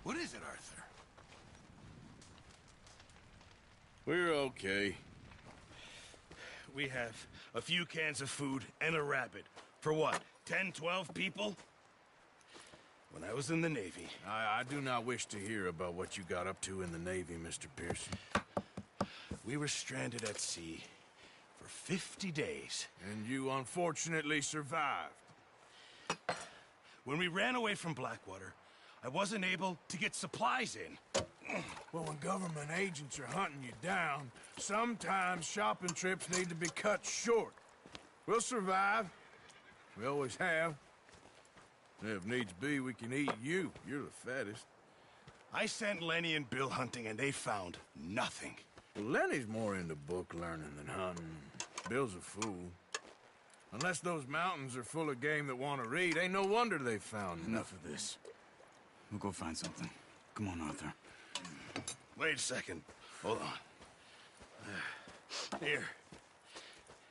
What is it, Arthur? We're okay. We have a few cans of food and a rabbit. For what, 10, 12 people? When I was in the Navy... I do not wish to hear about what you got up to in the Navy, Mr. Pearson. We were stranded at sea for 50 days. And you unfortunately survived. When we ran away from Blackwater, I wasn't able to get supplies in. Well, when government agents are hunting you down, sometimes shopping trips need to be cut short. We'll survive. We always have. If needs be, we can eat you. You're the fattest. I sent Lenny and Bill hunting, and they found nothing. Well, Lenny's more into book learning than hunting. Bill's a fool. Unless those mountains are full of game that want to read, ain't no wonder they found Enough of this. We'll go find something. Come on, Arthur. Wait a second. Hold on. Here.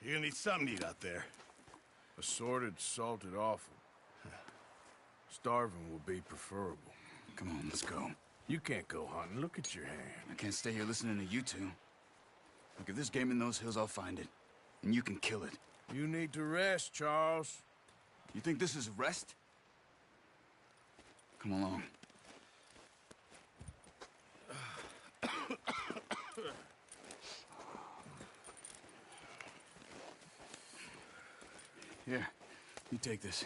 You're gonna need something to eat out there. Assorted, salted offal. Starving will be preferable. Come on, let's go. You can't go hunting. Look at your hand. I can't stay here listening to you two. Look, if there's game in those hills, I'll find it. And you can kill it. You need to rest, Charles. You think this is rest? Come along. Here, you take this.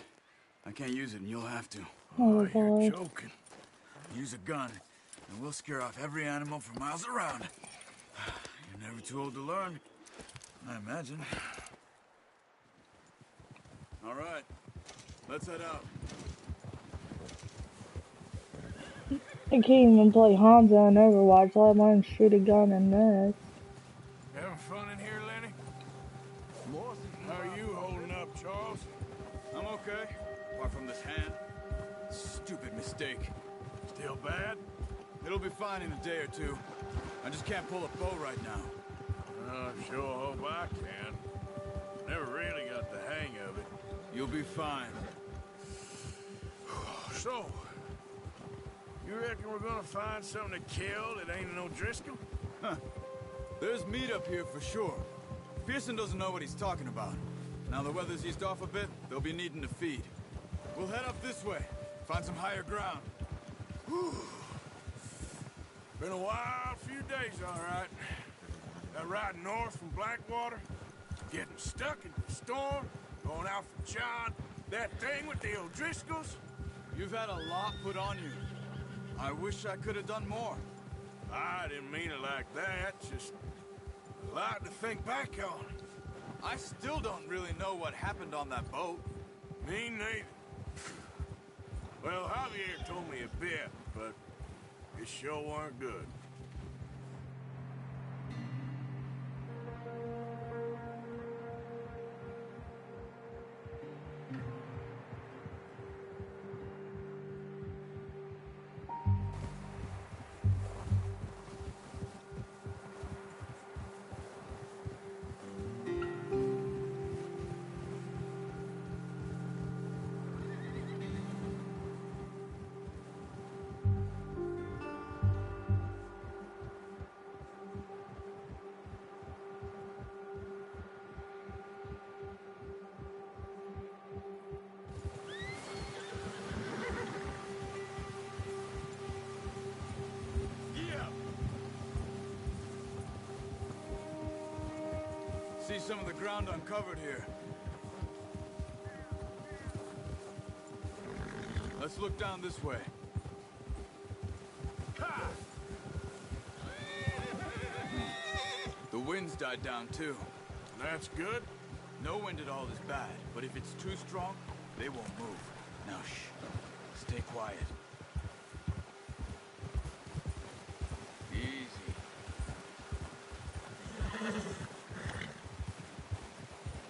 I can't use it, and you'll have to. Oh, you're joking. Use a gun, and we'll scare off every animal for miles around. You're never too old to learn, I imagine. All right, let's head out. I can't even play Hanzo in Overwatch, let alone shoot a gun in this. Having fun in here, Lenny? How are you holding up, Charles? I'm okay, apart from this hand. Stupid mistake. Still bad? It'll be fine in a day or two. I just can't pull a bow right now. I sure hope I can. Never really got the hang of it. You'll be fine. So, you reckon we're gonna find something to kill that ain't no Driscoll? Huh. There's meat up here for sure. Pearson doesn't know what he's talking about. Now the weather's eased off a bit, they'll be needing to feed. We'll head up this way, find some higher ground. Whew. Been a wild few days, all right. That ride north from Blackwater, getting stuck in the storm, going out for John, that thing with the O'Driscolls. You've had a lot put on you. I wish I could have done more. I didn't mean it like that, just a lot to think back on. I still don't really know what happened on that boat. Me neither. Well, Javier told me a bit, but it sure weren't good. See some of the ground uncovered here. Let's look down this way. Ha! The wind's died down too. That's good. No wind at all is bad, but if it's too strong, they won't move. Now shh. Stay quiet. Easy.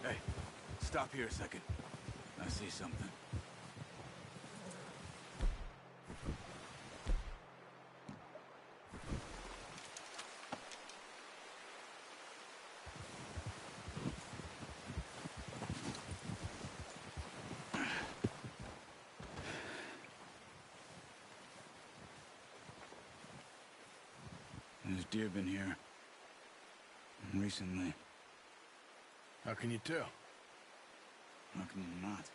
Hey, stop here a second. I see something. There's deer been here. Recently. How can you tell? How can you not?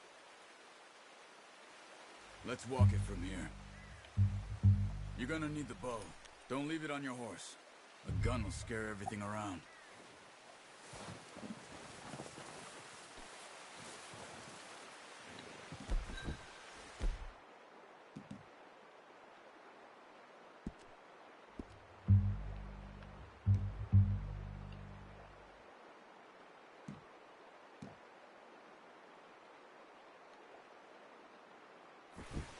Let's walk it from here. You're gonna need the bow. Don't leave it on your horse. A gun will scare everything around.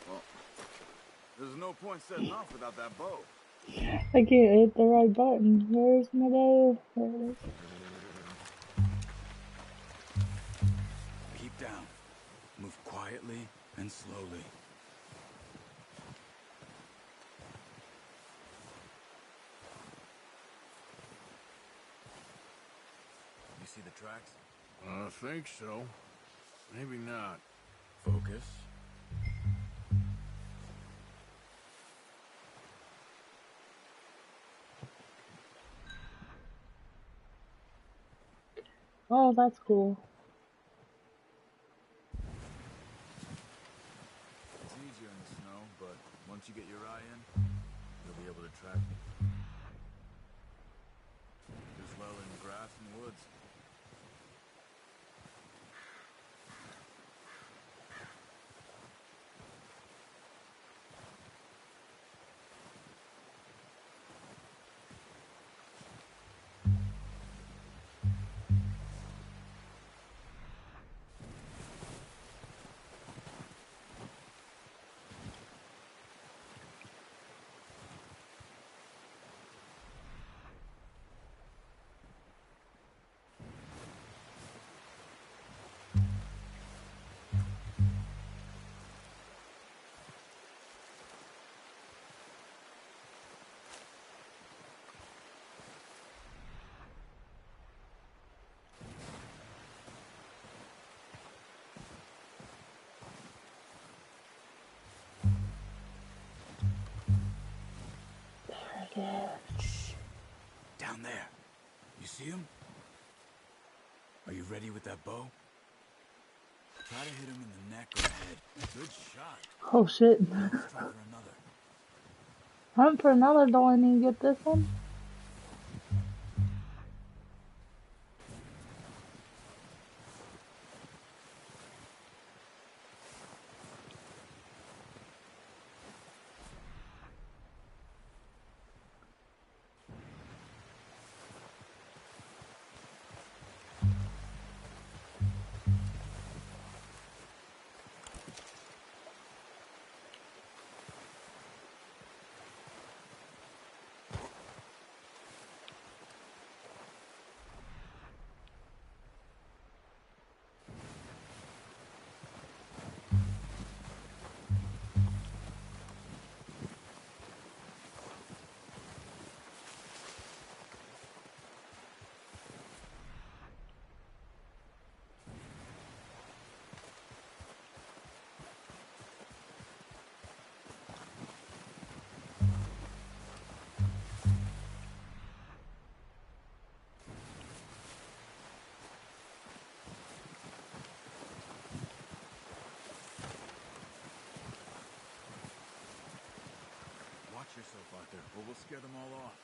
Well, there's no point setting off without that bow. I can't hit the right button. Where's my bow? There it is. Keep down. Move quietly and slowly. You see the tracks? I think so. Maybe not. Focus. Oh, that's cool. It's easier in the snow, but once you get your eye in, you'll be able to track me. As well in grass and woods. Shh. Down there. You see him? Are you ready with that bow? Try to hit him in the neck or head. Good shot. Oh shit. Let's try for another. Hunt for another, do I need to get this one? Watch yourself out there, or we'll scare them all off.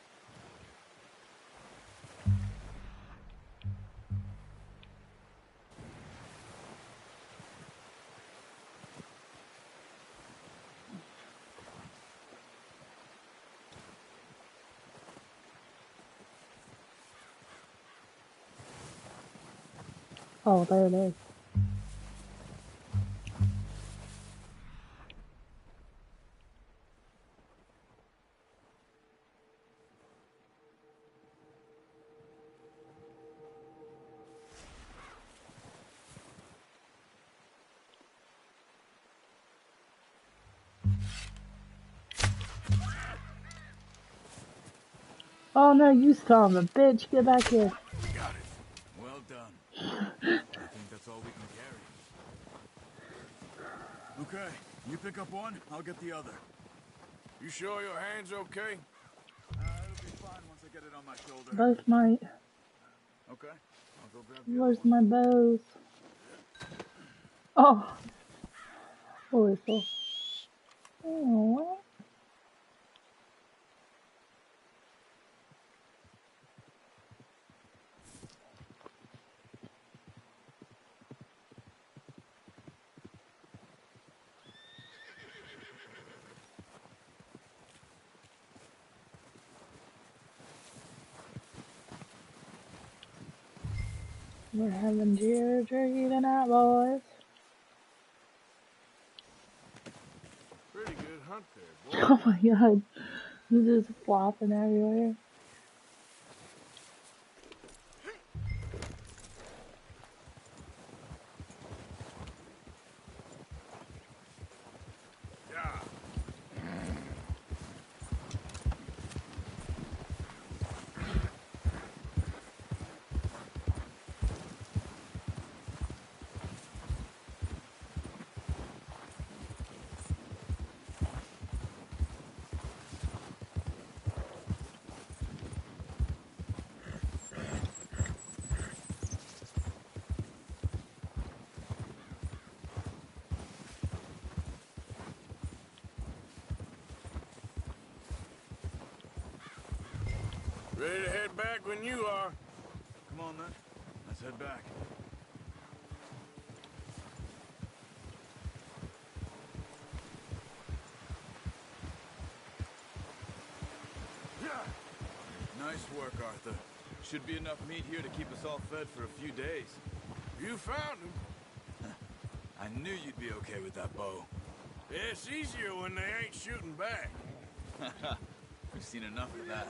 Oh, there it is. Oh no, you son of a bitch, get back here. Got it. Well done. I think that's all we can carry. Okay, you pick up one, I'll get the other. You sure your hand's okay? It'll be fine once get it on my shoulder. Both might. Okay. I'll go grab the Where's other one. my bows? Oh. Whistle. Oh. We're having jerky tonight, boys. Pretty good hunt there, boy. Oh my god. He's just flopping everywhere. Yeah. Ready to head back when you are. Come on then. Let's head back. Nice work, Arthur. Should be enough meat here to keep us all fed for a few days. You found him. I knew you'd be okay with that bow. Yeah, it's easier when they ain't shooting back. We've seen enough of that.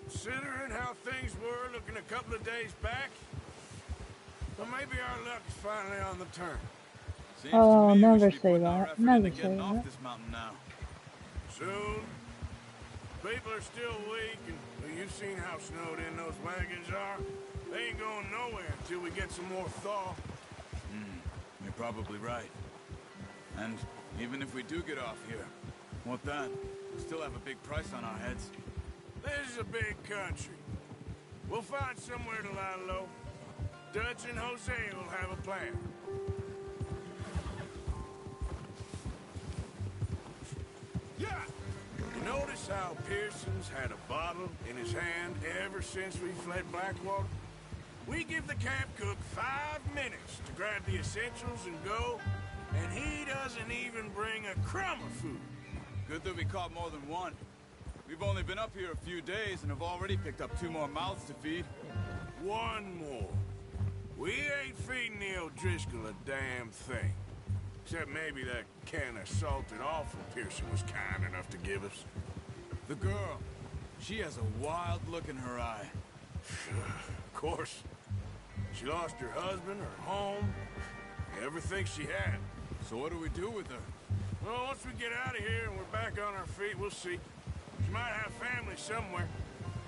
Considering how things were looking a couple of days back, well, maybe our luck is finally on the turn. Seems Oh, to me never we should be say putting our that. effort Never into getting say off that. this mountain now. Soon. People are still weak, and well, you've seen how snowed in those wagons are. They ain't going nowhere until we get some more thaw. You're probably right. And even if we do get off here, what then? We still have a big price on our heads. This is a big country. We'll find somewhere to lie low. Dutch and Jose will have a plan. Yeah! You notice how Pearson's had a bottle in his hand ever since we fled Blackwater? We give the camp cook 5 minutes to grab the essentials and go, and he doesn't even bring a crumb of food. Good that we caught more than one. We've only been up here a few days and have already picked up 2 more mouths to feed. One more. We ain't feeding the O'Driscoll a damn thing. Except maybe that can of salted offal Pearson was kind enough to give us. The girl, she has a wild look in her eye. Of course. She lost her husband, her home, everything she had. So what do we do with her? Well, once we get out of here and we're back on our feet, we'll see. She might have family somewhere.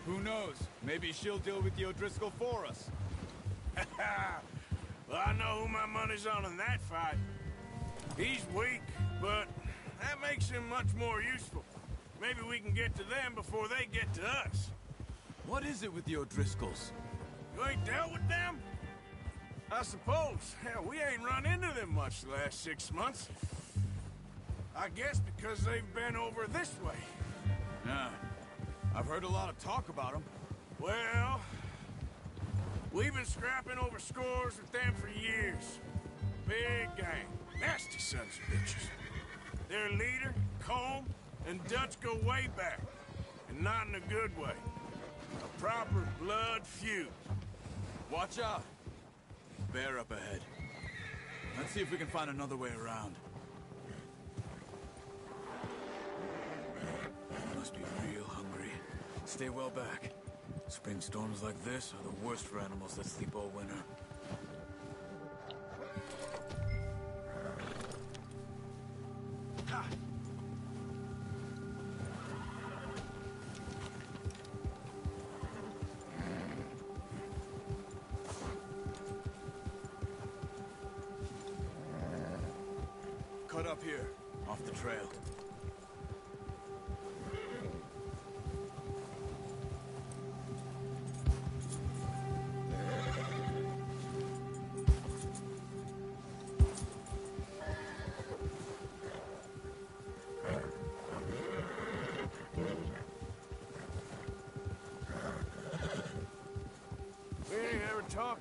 Who knows? Maybe she'll deal with the O'Driscoll for us. Well, I know who my money's on in that fight. He's weak, but that makes him much more useful. Maybe we can get to them before they get to us. What is it with the O'Driscolls? You ain't dealt with them? I suppose. Hell, we ain't run into them much the last 6 months. I guess because they've been over this way. Yeah, I've heard a lot of talk about them. Well, we've been scrapping over scores with them for years. Big gang. Nasty sons of bitches. Their leader, Combe, and Dutch go way back. And not in a good way. A proper blood feud. Watch out. Bear up ahead. Let's see if we can find another way around. Must be real hungry. Stay well back. Spring storms like this are the worst for animals that sleep all winter. Cut up here, off the trail.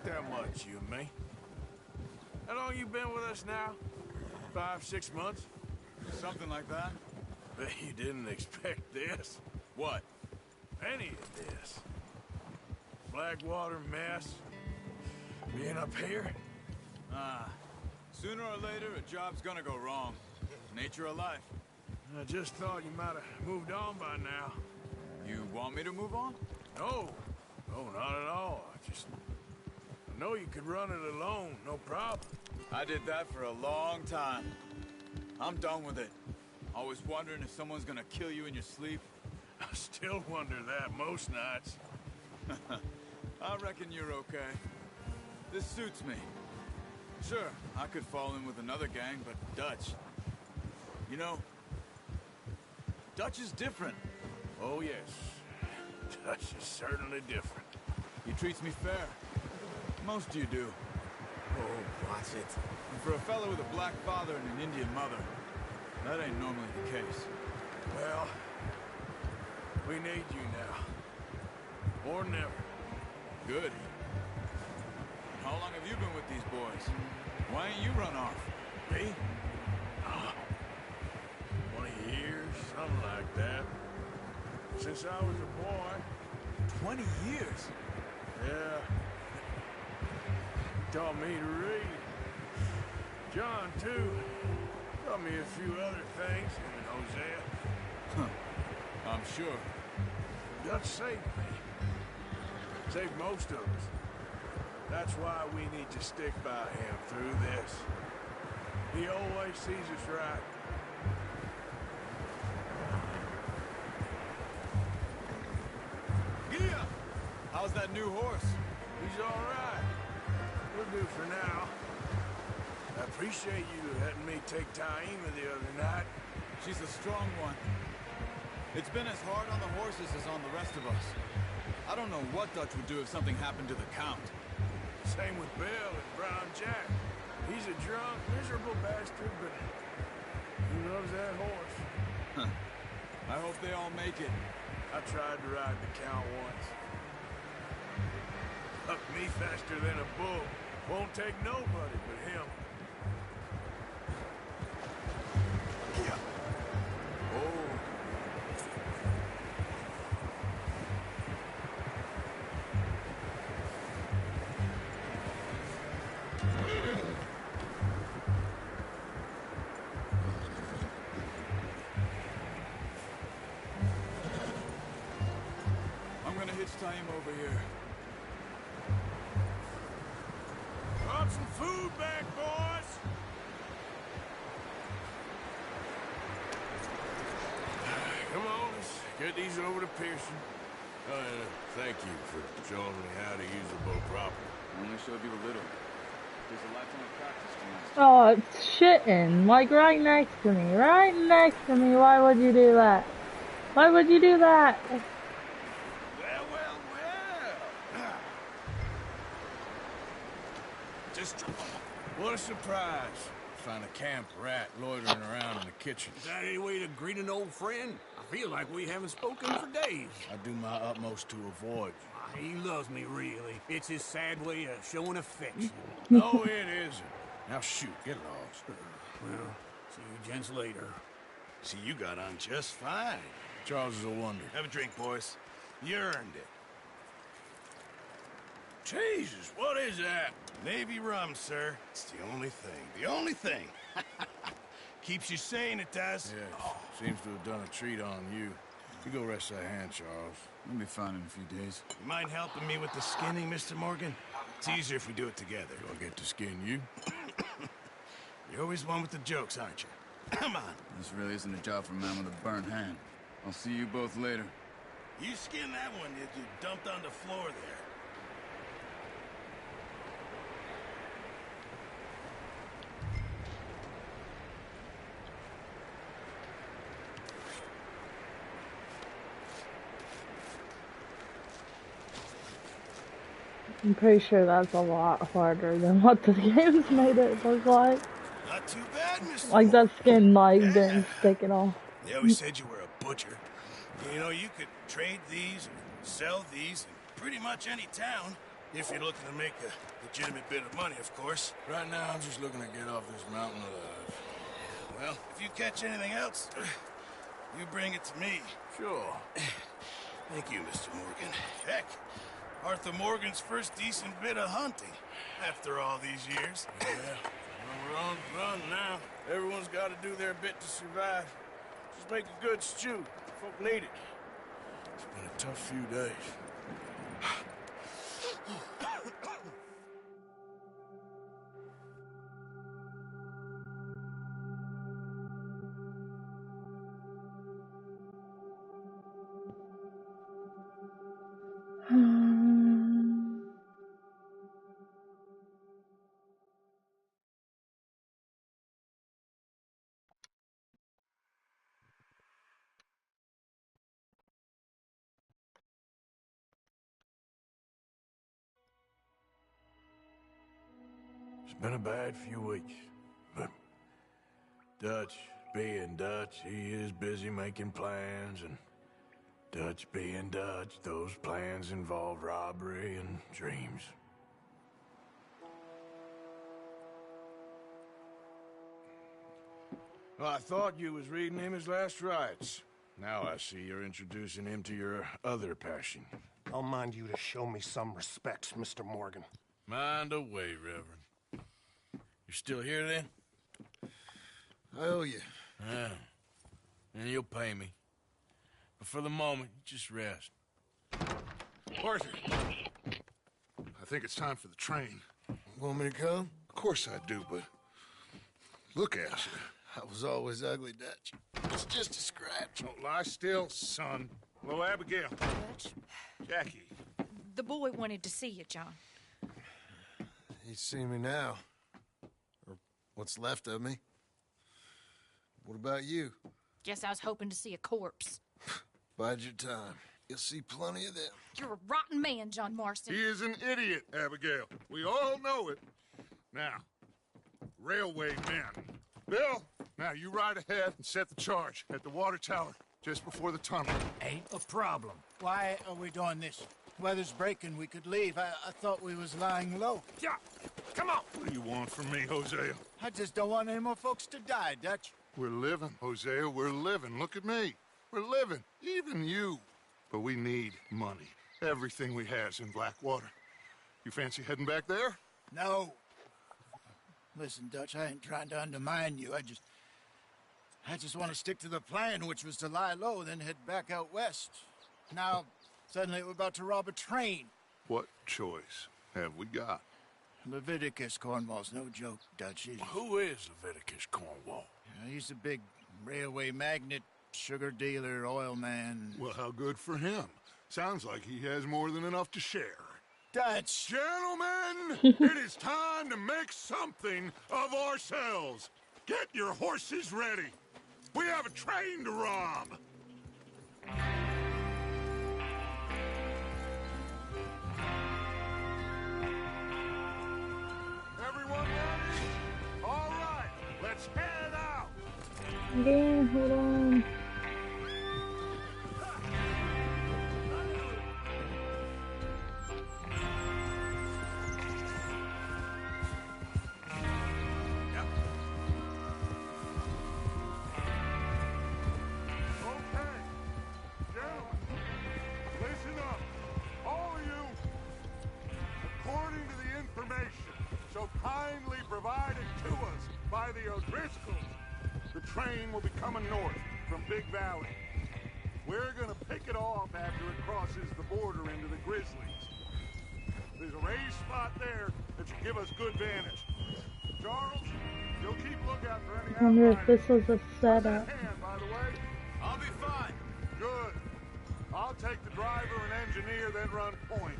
that much, you and me. How long you been with us now? 5, 6 months? Something like that. Bet you didn't expect this. What? Any of this. Blackwater mess. Being up here? Sooner or later, a job's gonna go wrong. Nature of life. I just thought you might have moved on by now. You want me to move on? No. No, not at all. I know you could run it alone, no problem. I did that for a long time. I'm done with it. Always wondering if someone's gonna kill you in your sleep. I still wonder that most nights. I reckon you're okay. This suits me. Sure, I could fall in with another gang, but Dutch... You know, Dutch is different. Oh, yes. Dutch is certainly different. He treats me fair. Most of you do. Oh, watch it. And for a fellow with a black father and an Indian mother, that ain't normally the case. Well, we need you now. Or never. Good. How long have you been with these boys? Why ain't you run off? Me? 20 years, something like that. Since I was a boy. 20 years? Yeah. Taught me to read. John, too. Taught me a few other things, him and Hosea. Huh. I'm sure. Dutch saved me. Saved most of us. That's why we need to stick by him through this. He always sees us right. Yeehaw! How's that new horse? He's all right. We'll do for now. I appreciate you letting me take Taima the other night. She's a strong one. It's been as hard on the horses as on the rest of us. I don't know what Dutch would do if something happened to the Count. Same with Bill and Brown Jack. He's a drunk, miserable bastard, but he loves that horse. Huh. I hope they all make it. I tried to ride the Count once. Up me faster than a bull. Won't take nobody but him. Yeah. Oh. I'm gonna hitch Taima over here. Brought some food back, boys! Come on, let's get these over to Pearson. Thank you for showing me how to use the boat properly. I only showed you a little. There's a lifetime of practice to Oh, it's shitting. Like right next to me. Right next to me. Why would you do that? Why would you do that? Well. Just what a surprise. Find a camp rat loitering around in the kitchen. Is that any way to greet an old friend? I feel like we haven't spoken for days. I do my utmost to avoid. He loves me, really. It's his sad way of showing affection. No, it isn't. Now shoot, get lost. Well, see you gents later. See, you got on just fine. Charles is a wonder. Have a drink, boys. You earned it. Jesus, what is that? Navy rum, sir. It's the only thing. The only thing. Keeps you sane, it does. Yes, seems to have done a treat on you. You go rest that hand, Charles. We'll be fine in a few days. You mind helping me with the skinning, Mr. Morgan? It's easier if we do it together. Do I get to skin you? You're always one with the jokes, aren't you? Come on. This really isn't a job for a man with a burnt hand. I'll see you both later. You skin that one that you dumped on the floor there. I'm pretty sure that's a lot harder than what the game's made it look like. Not too bad, Mr. Like that skin like Yeah. didn't stick at all. They always said you were a butcher. You know, you could trade these, sell these in pretty much any town. If you're looking to make a legitimate bit of money, of course. Right now, I'm just looking to get off this mountain alive. Well, if you catch anything else, you bring it to me. Sure. Thank you, Mr. Morgan. Heck, Arthur Morgan's first decent bit of hunting after all these years. Yeah. Well, we're on the run now. Everyone's got to do their bit to survive. Just make a good stew. Folk need it. It's been a tough few days. It's been a bad few weeks, but Dutch being Dutch, he is busy making plans, and Dutch being Dutch, those plans involve robbery and dreams. Well, I thought you was reading him his last rites. Now I see you're introducing him to your other passion. I'll mind you to show me some respect, Mr. Morgan. Mind away, Reverend. You still here, then? I owe you. Yeah. And you'll pay me. But for the moment, just rest. Arthur, I think it's time for the train. Want me to come? Of course I do, but look at you. I was always ugly, Dutch. It's just a scratch. Don't lie still, son. Hello, Abigail. Dutch, Jackie. the boy wanted to see you, John. He's seen me now. Or what's left of me. What about you? Guess I was hoping to see a corpse. Bide your time. You'll see plenty of them. You're a rotten man, John Marston. He is an idiot, Abigail. We all know it. Now, railway men. Bill, now you ride ahead and set the charge at the water tower just before the tunnel. Ain't a problem. Why are we doing this? Weather's breaking. We could leave. I thought we was lying low. Yeah, come on. What do you want from me, Hosea? I just don't want any more folks to die, Dutch. We're living, Hosea. We're living. Look at me. We're living. Even you. But we need money. Everything we has in Blackwater. You fancy heading back there? No. Listen, Dutch, I ain't trying to undermine you. I just want to stick to the plan, which was to lie low, then head back out west. Now, suddenly we're about to rob a train. What choice have we got? Leviticus Cornwall's no joke, Dutch. Who is Leviticus Cornwall? He's a big railway magnate, sugar dealer, oil man. Well, how good for him. Sounds like he has more than enough to share. Dutch! Gentlemen, it is time to make something of ourselves. Get your horses ready. We have a train to rob. Everyone ready? All right, let's head out. Okay, hold on. The train will be coming north from Big Valley. We're gonna pick it off after it crosses the border into the Grizzlies. There's a raised spot there that should give us good vantage. Charles, you'll keep lookout for any I wonder if outriders. this was a How's that setup. hand, by the way? I'll be fine. Good. I'll take the driver and engineer, then run point.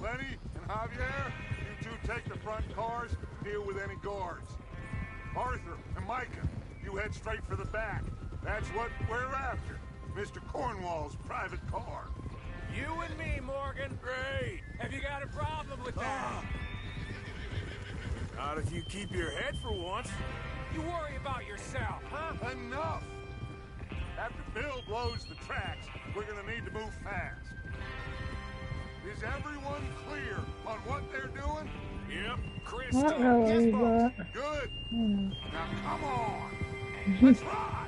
Lenny and Javier, you two take the front cars, deal with any guards. Arthur and Micah, you head straight for the back. That's what we're after. Mr. Cornwall's private car. You and me, Morgan. Great. Have you got a problem with that? Not if you keep your head for once. You worry about yourself, huh? Enough! After Bill blows the tracks, we're gonna need to move fast. Is everyone clear on what they're doing? Yep, crystal. Not really, but Good. hmm. Now come on. Let's ride.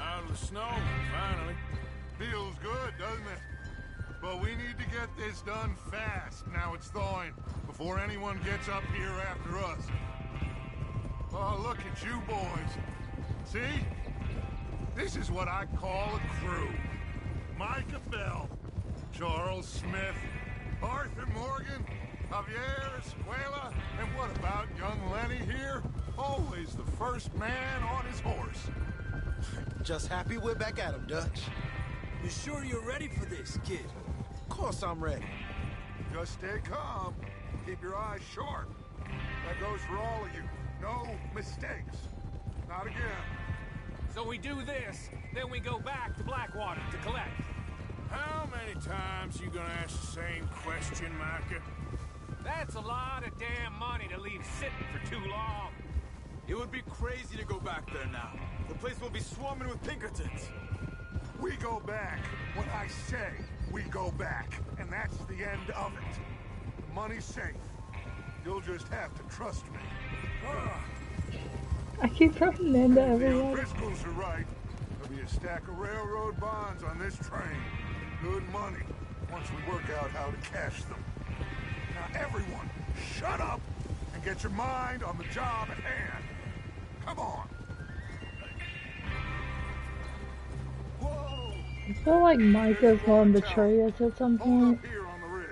Out of the snow, finally. Feels good, doesn't it? But we need to get this done fast. Now it's thawing, before anyone gets up here after us. Oh, look at you boys. See? This is what I call a crew. Micah Bell, Charles Smith, Arthur Morgan, Javier Escuela, and what about young Lenny here? Always the first man on his horse. Just happy we're back at him, Dutch. You sure you're ready for this, kid? Of course I'm ready. Just stay calm. Keep your eyes sharp. That goes for all of you. No mistakes. Not again. So we do this, then we go back to Blackwater to collect. How many times you gonna ask the same question, Micah? That's a lot of damn money to leave sitting for too long. It would be crazy to go back there now. The place will be swarming with Pinkertons. We go back when I say we go back. And that's the end of it. The money's safe. You'll just have to trust me. I keep running into The everyone. O'Driscolls are right. There'll be a stack of railroad bonds on this train. Good money, once we work out how to cash them. Now everyone, shut up and get your mind on the job at hand. Come on. Whoa! I feel like Micah's going to betray us at some Hold point. up here on the ridge.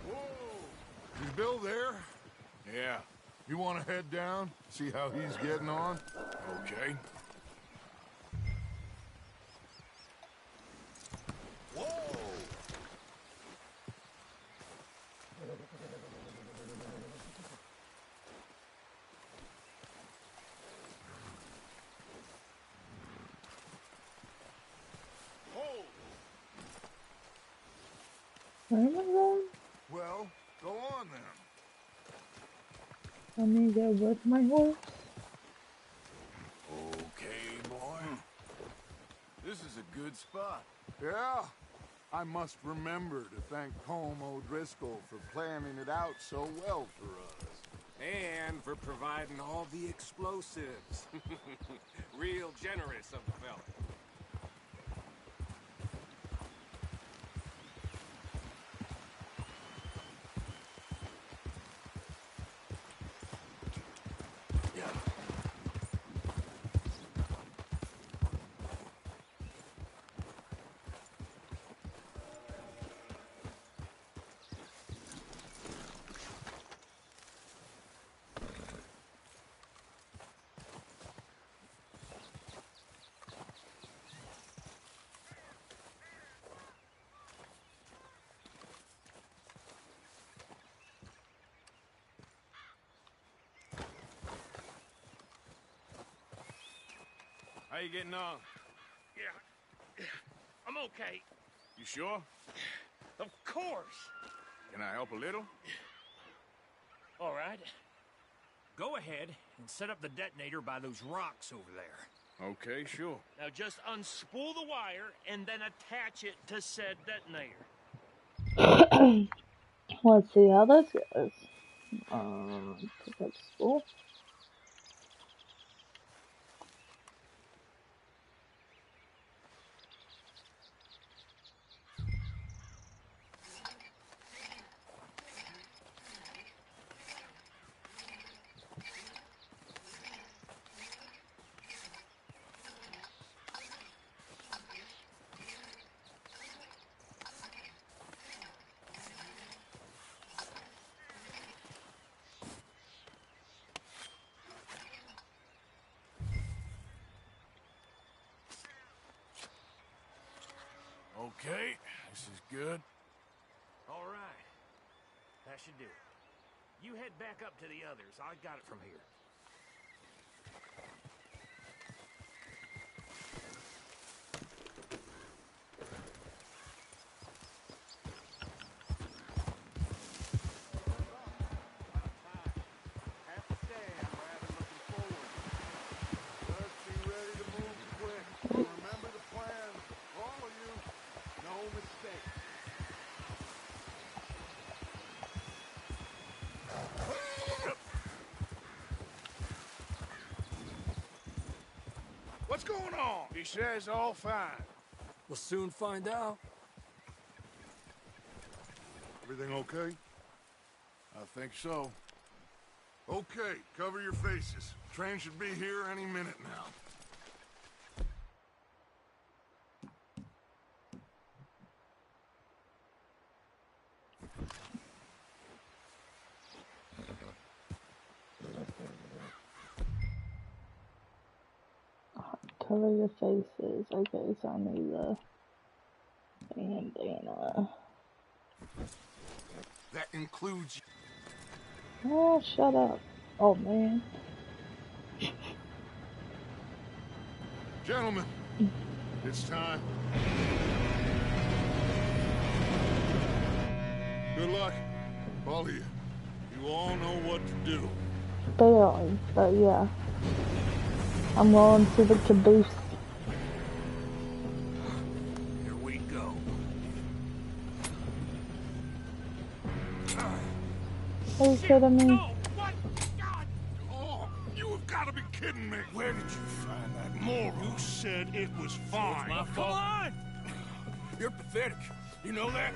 Whoa! Is Bill there? Yeah, You want to head down, see how he's getting on? okay. Whoa! Where am I going? Well, go on then. Let me go with my horse. Okay, boy. This is a good spot. Yeah, I must remember to thank Home O'Driscoll for planning it out so well for us. And for providing all the explosives. Real generous of the fella. How you getting on? Yeah, I'm okay. You sure? Of course. Can I help a little? All right. Go ahead and set up the detonator by those rocks over there. Okay, sure. Now just unspool the wire and then attach it to said detonator. Let's see how this goes. Pick up spool. Okay, this is good. All right. That should do it. You head back up to the others. I got it from here. What's going on? He says all fine. We'll soon find out. Everything okay? I think so. Okay, cover your faces. Train should be here any minute now. Cover your faces. Okay, so I need the bandana. That includes... Oh, shut up. Oh, man. Gentlemen, it's time. Good luck, all of you. You all know what to do. Barely, but yeah. I'm going to the caboose. Here we go. Are you kidding me? No! What? God! Oh, you have got to be kidding me. Where did you find that moron? You said it was fine. My fault. Come on! You're pathetic. You know that?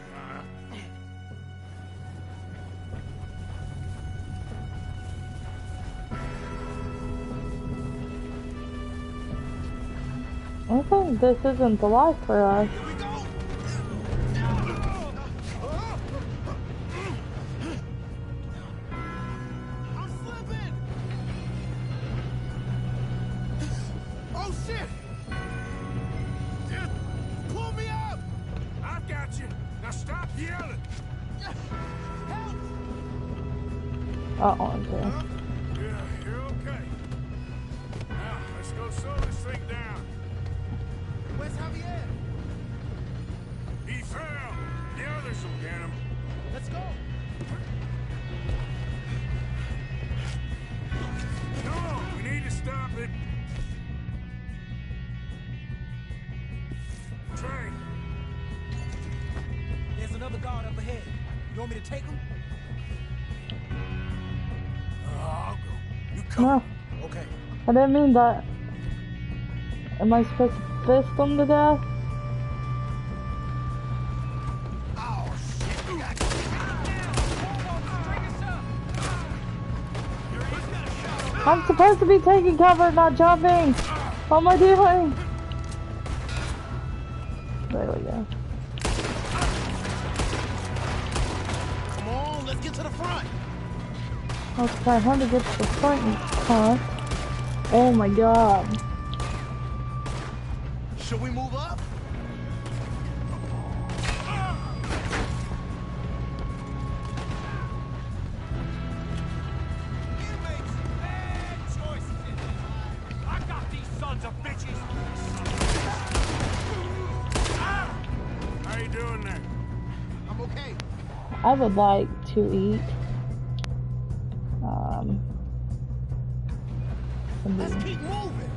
I think this isn't the life for us. Here we go! I'm slipping! Oh, shit! Just pull me up! I've got you. Now stop yelling! Help! Okay. Yeah, you're okay. Now, let's go slow this thing down. Where's Javier? He fell. The others will get him. Let's go. No, we need to stop it. Train. There's another guard up ahead. You want me to take him? I'll go. You come. No, Okay. I didn't mean that. Am I supposed to fist him to death? Oh, shit. I'm supposed to be taking cover, not jumping. What am I doing? There we go. Come on, let's get to the front. Okay, how to get to the front, you cunt. Oh my god. Should we move up? I got these sons of bitches! How you doing there? I'm okay. I would like to eat. Let's keep moving.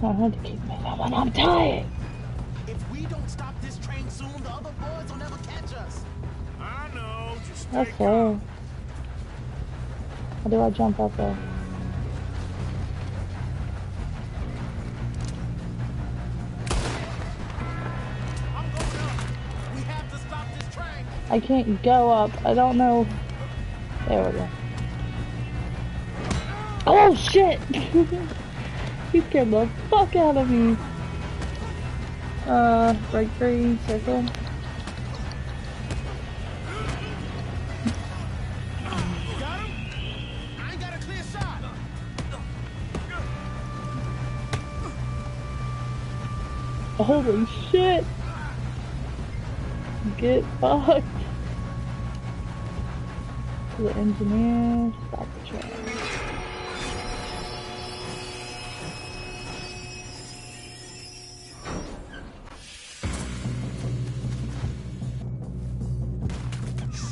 I had to keep moving when I'm tired. If we don't stop this train soon, the other boys will never catch us. I know. Just That's stay fair. calm. How do I jump up there? I'm going up. We have to stop this train. I can't go up. I don't know. There we go. Oh shit! He scared the fuck out of me. Break free, circle. Got him? I ain't got a clear shot. Holy shit! Get fucked. To the engineer, stop the train.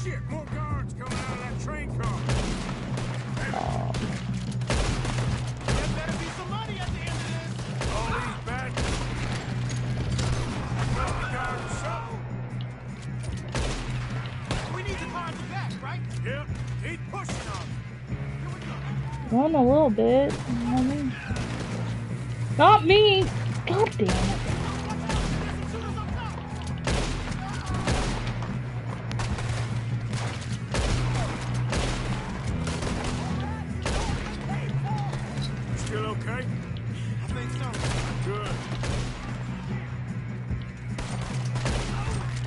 Shit, more guards coming out of that train car. There better be some money at the end of this. All these bad. Must be guarding something. We need the car in the back, right? Yep, keep pushing on. Run a little bit. You know what I mean? Not me! God damn it. Still okay? I think so. Good.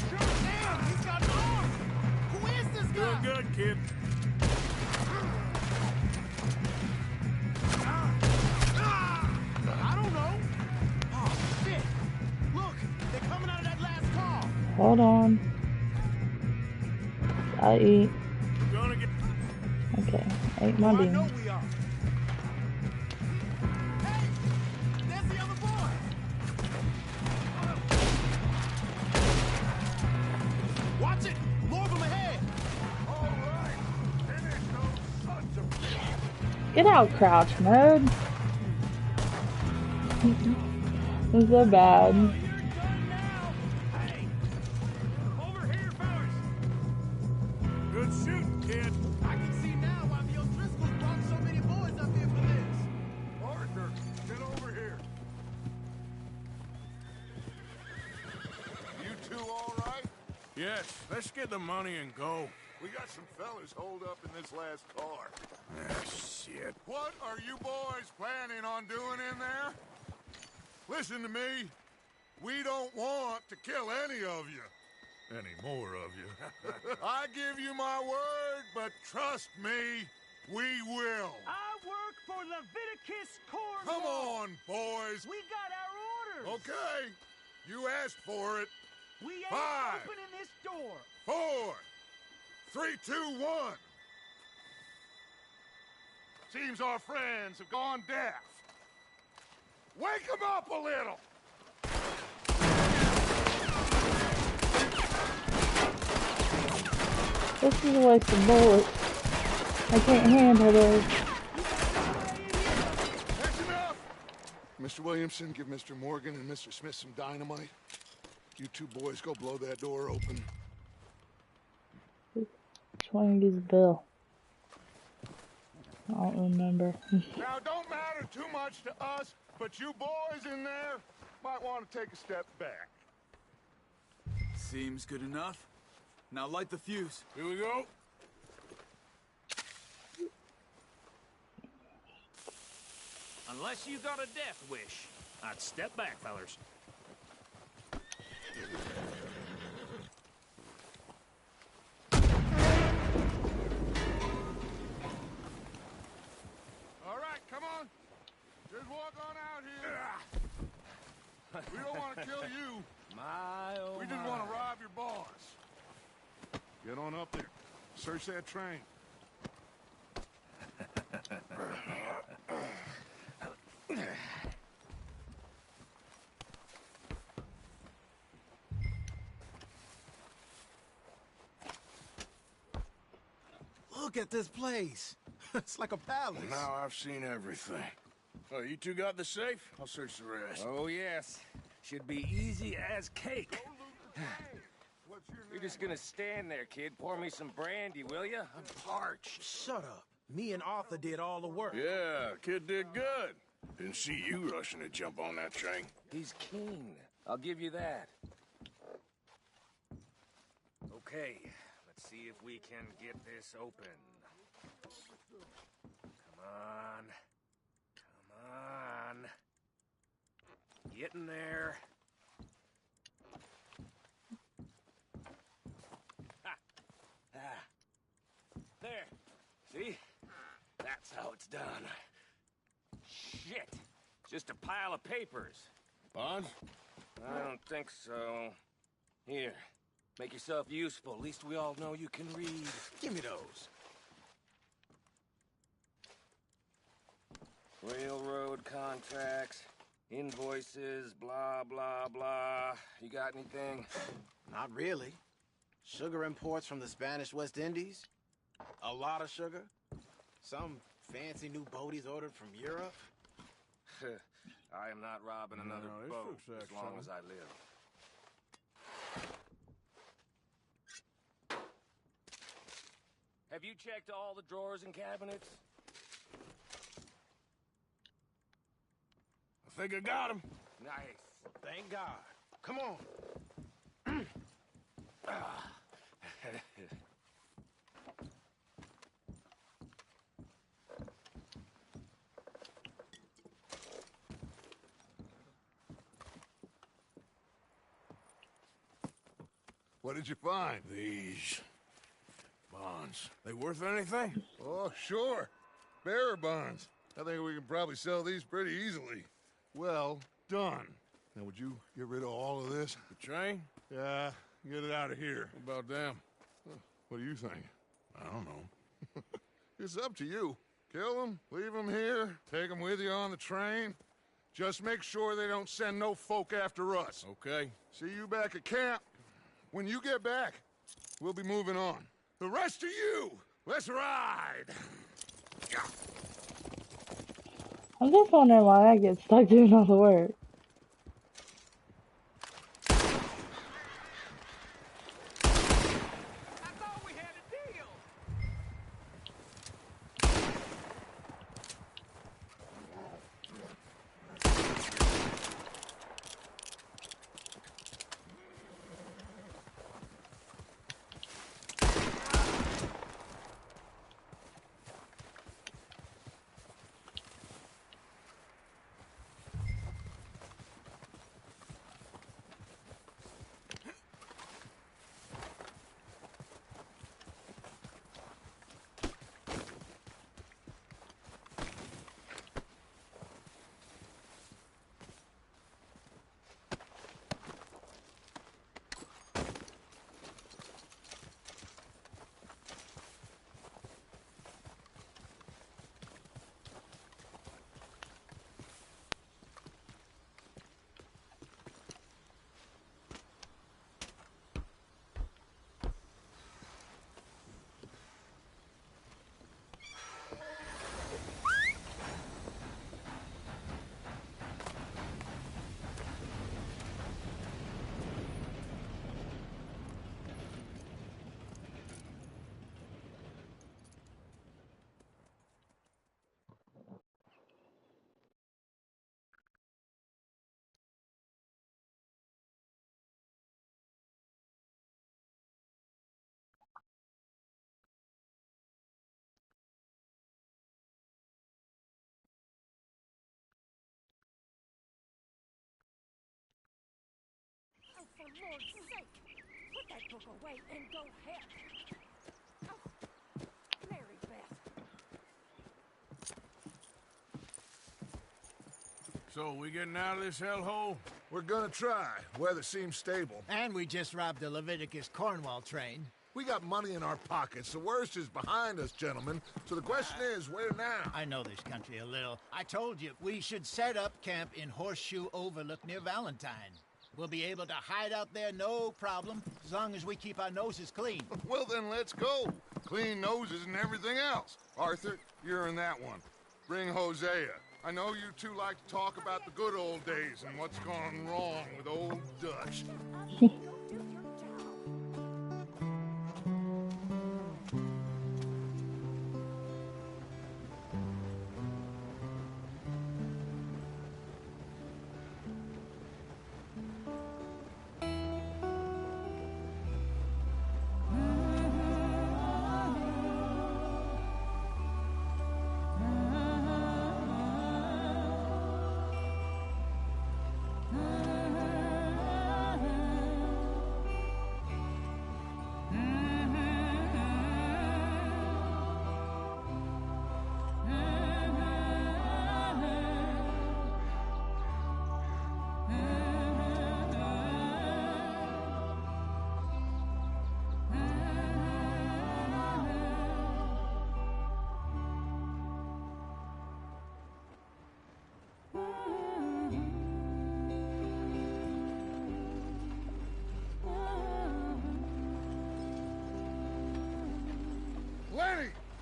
Sure, damn, he's got an arm. Who is this guy? Doing good, kid. I don't know. Oh, shit. Look, they're coming out of that last car. Hold on. I eat. We're gonna get. Okay, I ate my I know beans. we are. Hey, there's the other boy. Watch it. More of them ahead. All right. Finish those sons of. Get out, crouch mode. This is so bad. You're done now. Hey, over here, fellas. Good shooting, kid. I can see now why the O'Driscolls brought so many boys up here for this. Arthur, get over here. You two all right? Yes, let's get the money and go. We got some fellas holed up in this last car. Ah, shit. What are you boys planning on doing in there? Listen to me. We don't want to kill any of you. Any more of you. I give you my word, but trust me, we will. I work for Leviticus Corps. Come on, boys. We got our orders. Okay. You asked for it. We ain't 5, opening this door. 4, 3, 2, 1. Seems our friends have gone deaf. Wake them up a little. This is a waste of bullets. I can't handle this. That's enough. Mr. Williamson, give Mr. Morgan and Mr. Smith some dynamite. You two boys go blow that door open. Which one is Bill? I don't remember. Now, don't matter too much to us, but you boys in there might want to take a step back. Seems good enough. Now light the fuse. Here we go. Unless you got a death wish, I'd step back, fellers. All right, come on. Just walk on out here. We don't want to kill you. My, oh We just want to rob your boss. Get on up there. Search that train. Look at this place. It's like a palace. Now I've seen everything. Oh, you two got the safe? I'll search the rest. Oh, yes. Should be easy as cake. What's your You're name? just gonna stand there, kid. Pour me some brandy, will ya? I'm parched. Shut up. Me and Arthur did all the work. Yeah, kid did good. Didn't see you rushing to jump on that train. He's keen. I'll give you that. Okay, let's see if we can get this open. Come on. Come on. Get in there. Ha! Ah. There. See? That's how it's done. Shit. Just a pile of papers. Bonds? I don't think so. Here. Make yourself useful. At least we all know you can read. Give me those. Railroad contracts, invoices, blah, blah, blah. You got anything? Not really. Sugar imports from the Spanish West Indies. A lot of sugar. Some fancy new boaties ordered from Europe. I am not robbing another boat as long as I live. Have you checked all the drawers and cabinets? I think I got him. Nice. Thank God. Come on. What did you find? These bonds. They worth anything? Oh, sure. Bearer bonds. I think we can probably sell these pretty easily. Well done. Now, would you get rid of all of this? The train? Yeah, get it out of here. What about them? What do you think? I don't know. It's up to you. Kill them, leave them here, take them with you on the train. Just make sure they don't send no folk after us. Okay. See you back at camp. When you get back, we'll be moving on. The rest of you, let's ride! I'm just wondering why I get stuck doing all the work. For Lord's sake, put that book away and go ahead. Oh, Mary Beth. So, we getting out of this hellhole? We're gonna try. Weather seems stable. And we just robbed the Leviticus Cornwall train. We got money in our pockets. The worst is behind us, gentlemen. So the question is, where now? I know this country a little. I told you, we should set up camp in Horseshoe Overlook near Valentine. We'll be able to hide out there no problem, as long as we keep our noses clean. Well, then let's go. Clean noses and everything else. Arthur, you're in that one. Bring Hosea. I know you two like to talk about the good old days and what's gone wrong with old Dutch.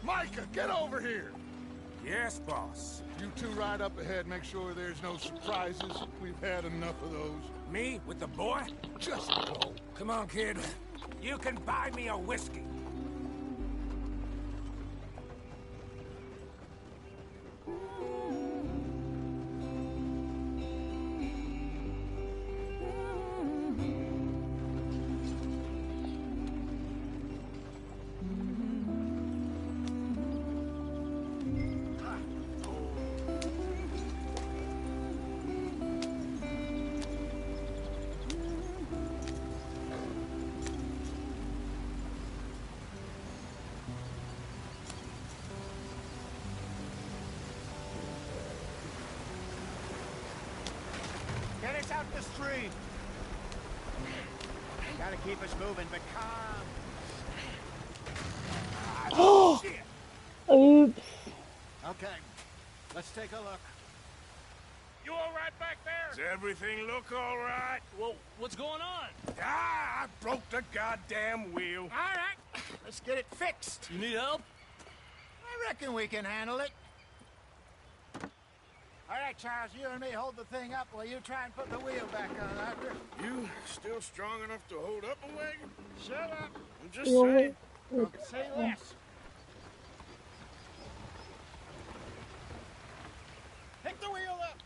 Micah, get over here! Yes, boss. You two ride up ahead, make sure there's no surprises. We've had enough of those. Me with the boy? Just go. Come on, kid. You can buy me a whiskey. Get us out the street. Gotta keep us moving, but calm. Oh! Oops. Okay, let's take a look. You all right back there? Does everything look all right? Well, what's going on? Ah, I broke the goddamn wheel. All right, let's get it fixed. You need help? I reckon we can handle it. All right, Charles, you and me hold the thing up while you try and put the wheel back on, Arthur. You still strong enough to hold up a wagon? Shut up. I'm just saying. Don't say less. Pick the wheel up.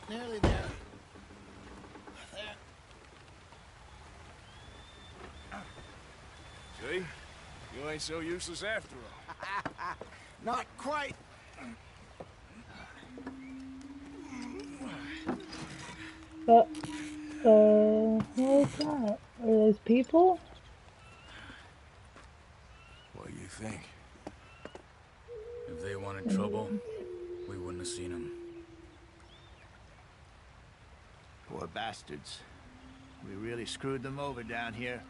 Nearly there. See? You ain't so useless after all. Not quite. But, what was that? Are those people? What do you think? If they wanted trouble, we wouldn't have seen them. Poor bastards. We really screwed them over down here.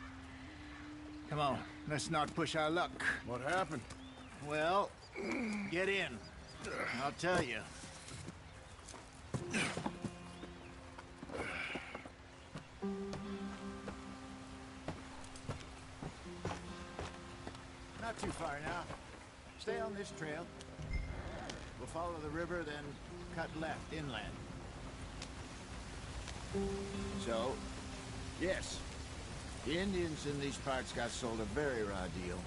Come on, let's not push our luck. What happened? Well, get in. I'll tell you. Not too far now. Stay on this trail. We'll follow the river, then cut left inland. So, yes, the Indians in these parts got sold a very raw deal.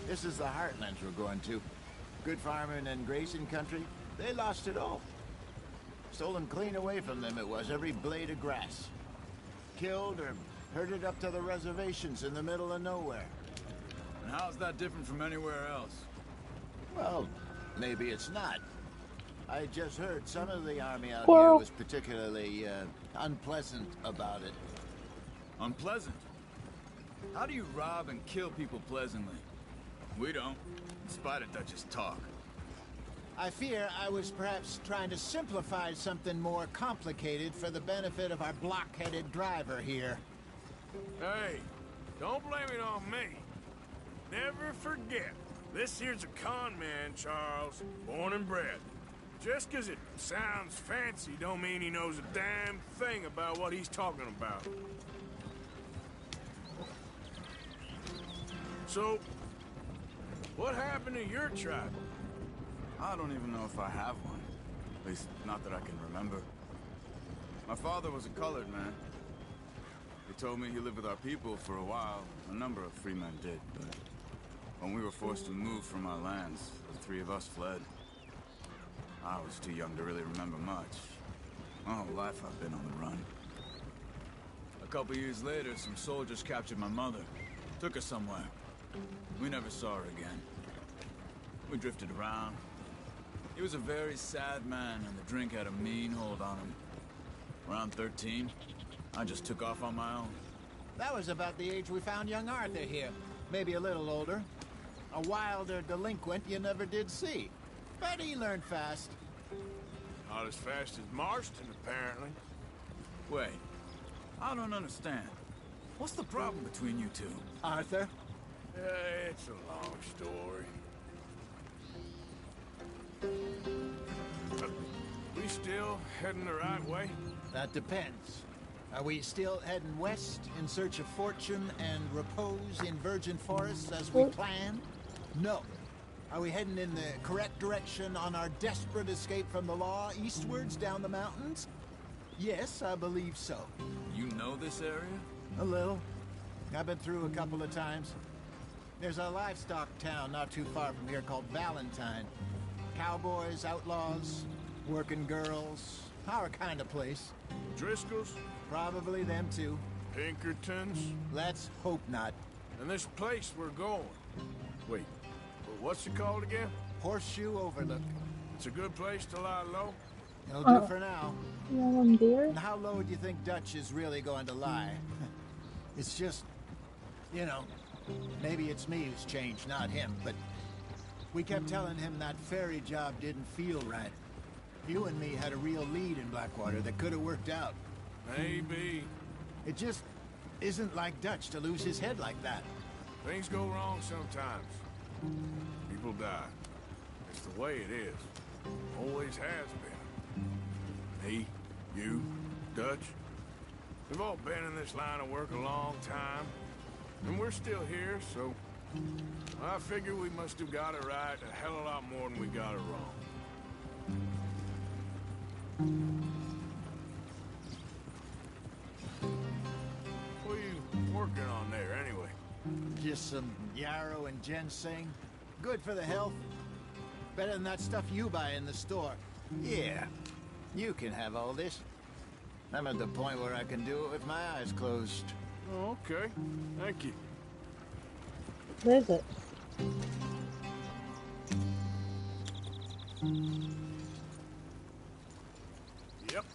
This is the heartlands we're going to. Good farming and grazing country, they lost it all. Stolen clean away from them it was, every blade of grass. Killed or herded up to the reservations in the middle of nowhere. And how's that different from anywhere else? Well, maybe it's not. I just heard some of the army out here was particularly unpleasant about it. Unpleasant? How do you rob and kill people pleasantly? We don't, in spite of Dutch's talk. I fear I was perhaps trying to simplify something more complicated for the benefit of our block-headed driver here. Hey, don't blame it on me. Never forget, this here's a con man, Charles, born and bred. Just 'cause it sounds fancy don't mean he knows a damn thing about what he's talking about. So, what happened to your tribe? I don't even know if I have one. At least, not that I can remember. My father was a colored man. He told me he lived with our people for a while. A number of free men did, but when we were forced to move from our lands, the three of us fled. I was too young to really remember much. My whole life I've been on the run. A couple years later, some soldiers captured my mother. Took her somewhere. We never saw her again. We drifted around. He was a very sad man, and the drink had a mean hold on him. Around 13, I just took off on my own. That was about the age we found young Arthur here. Maybe a little older. A wilder delinquent you never did see. But he learned fast. Not as fast as Marston, apparently. Wait, I don't understand. What's the problem between you two? Arthur? It's a long story. We we still heading the right way? That depends. Are we still heading west in search of fortune and repose in virgin forests as we planned? No. Are we heading in the correct direction on our desperate escape from the law eastwards down the mountains? Yes, I believe so. You know this area? A little. I've been through a couple of times. There's a livestock town not too far from here called Valentine. Cowboys, outlaws, working girls, our kind of place. Driscoll's? Probably them too. Pinkertons? Let's hope not. And this place we're going. Wait, what's it called again? Horseshoe Overlook. It's a good place to lie low? It'll do for now. You want one beer? And how low do you think Dutch is really going to lie? It's just, you know, maybe it's me who's changed, not him, but we kept telling him that ferry job didn't feel right. You and me had a real lead in Blackwater that could have worked out. Maybe. It just isn't like Dutch to lose his head like that. Things go wrong sometimes. People die. It's the way it is. Always has been. Me, you, Dutch. We've all been in this line of work a long time. And we're still here, so I figure we must have got it right a hell of a lot more than we got it wrong. What are you working on there, anyway? Just some yarrow and ginseng. Good for the health. Better than that stuff you buy in the store. Yeah, you can have all this. I'm at the point where I can do it with my eyes closed. Oh, okay. Thank you. What is it? Yep.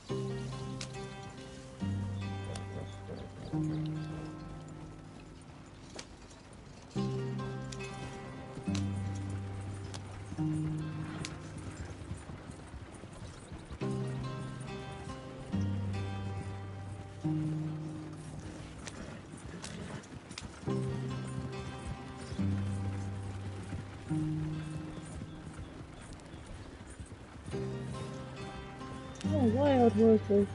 Oh, wild horses.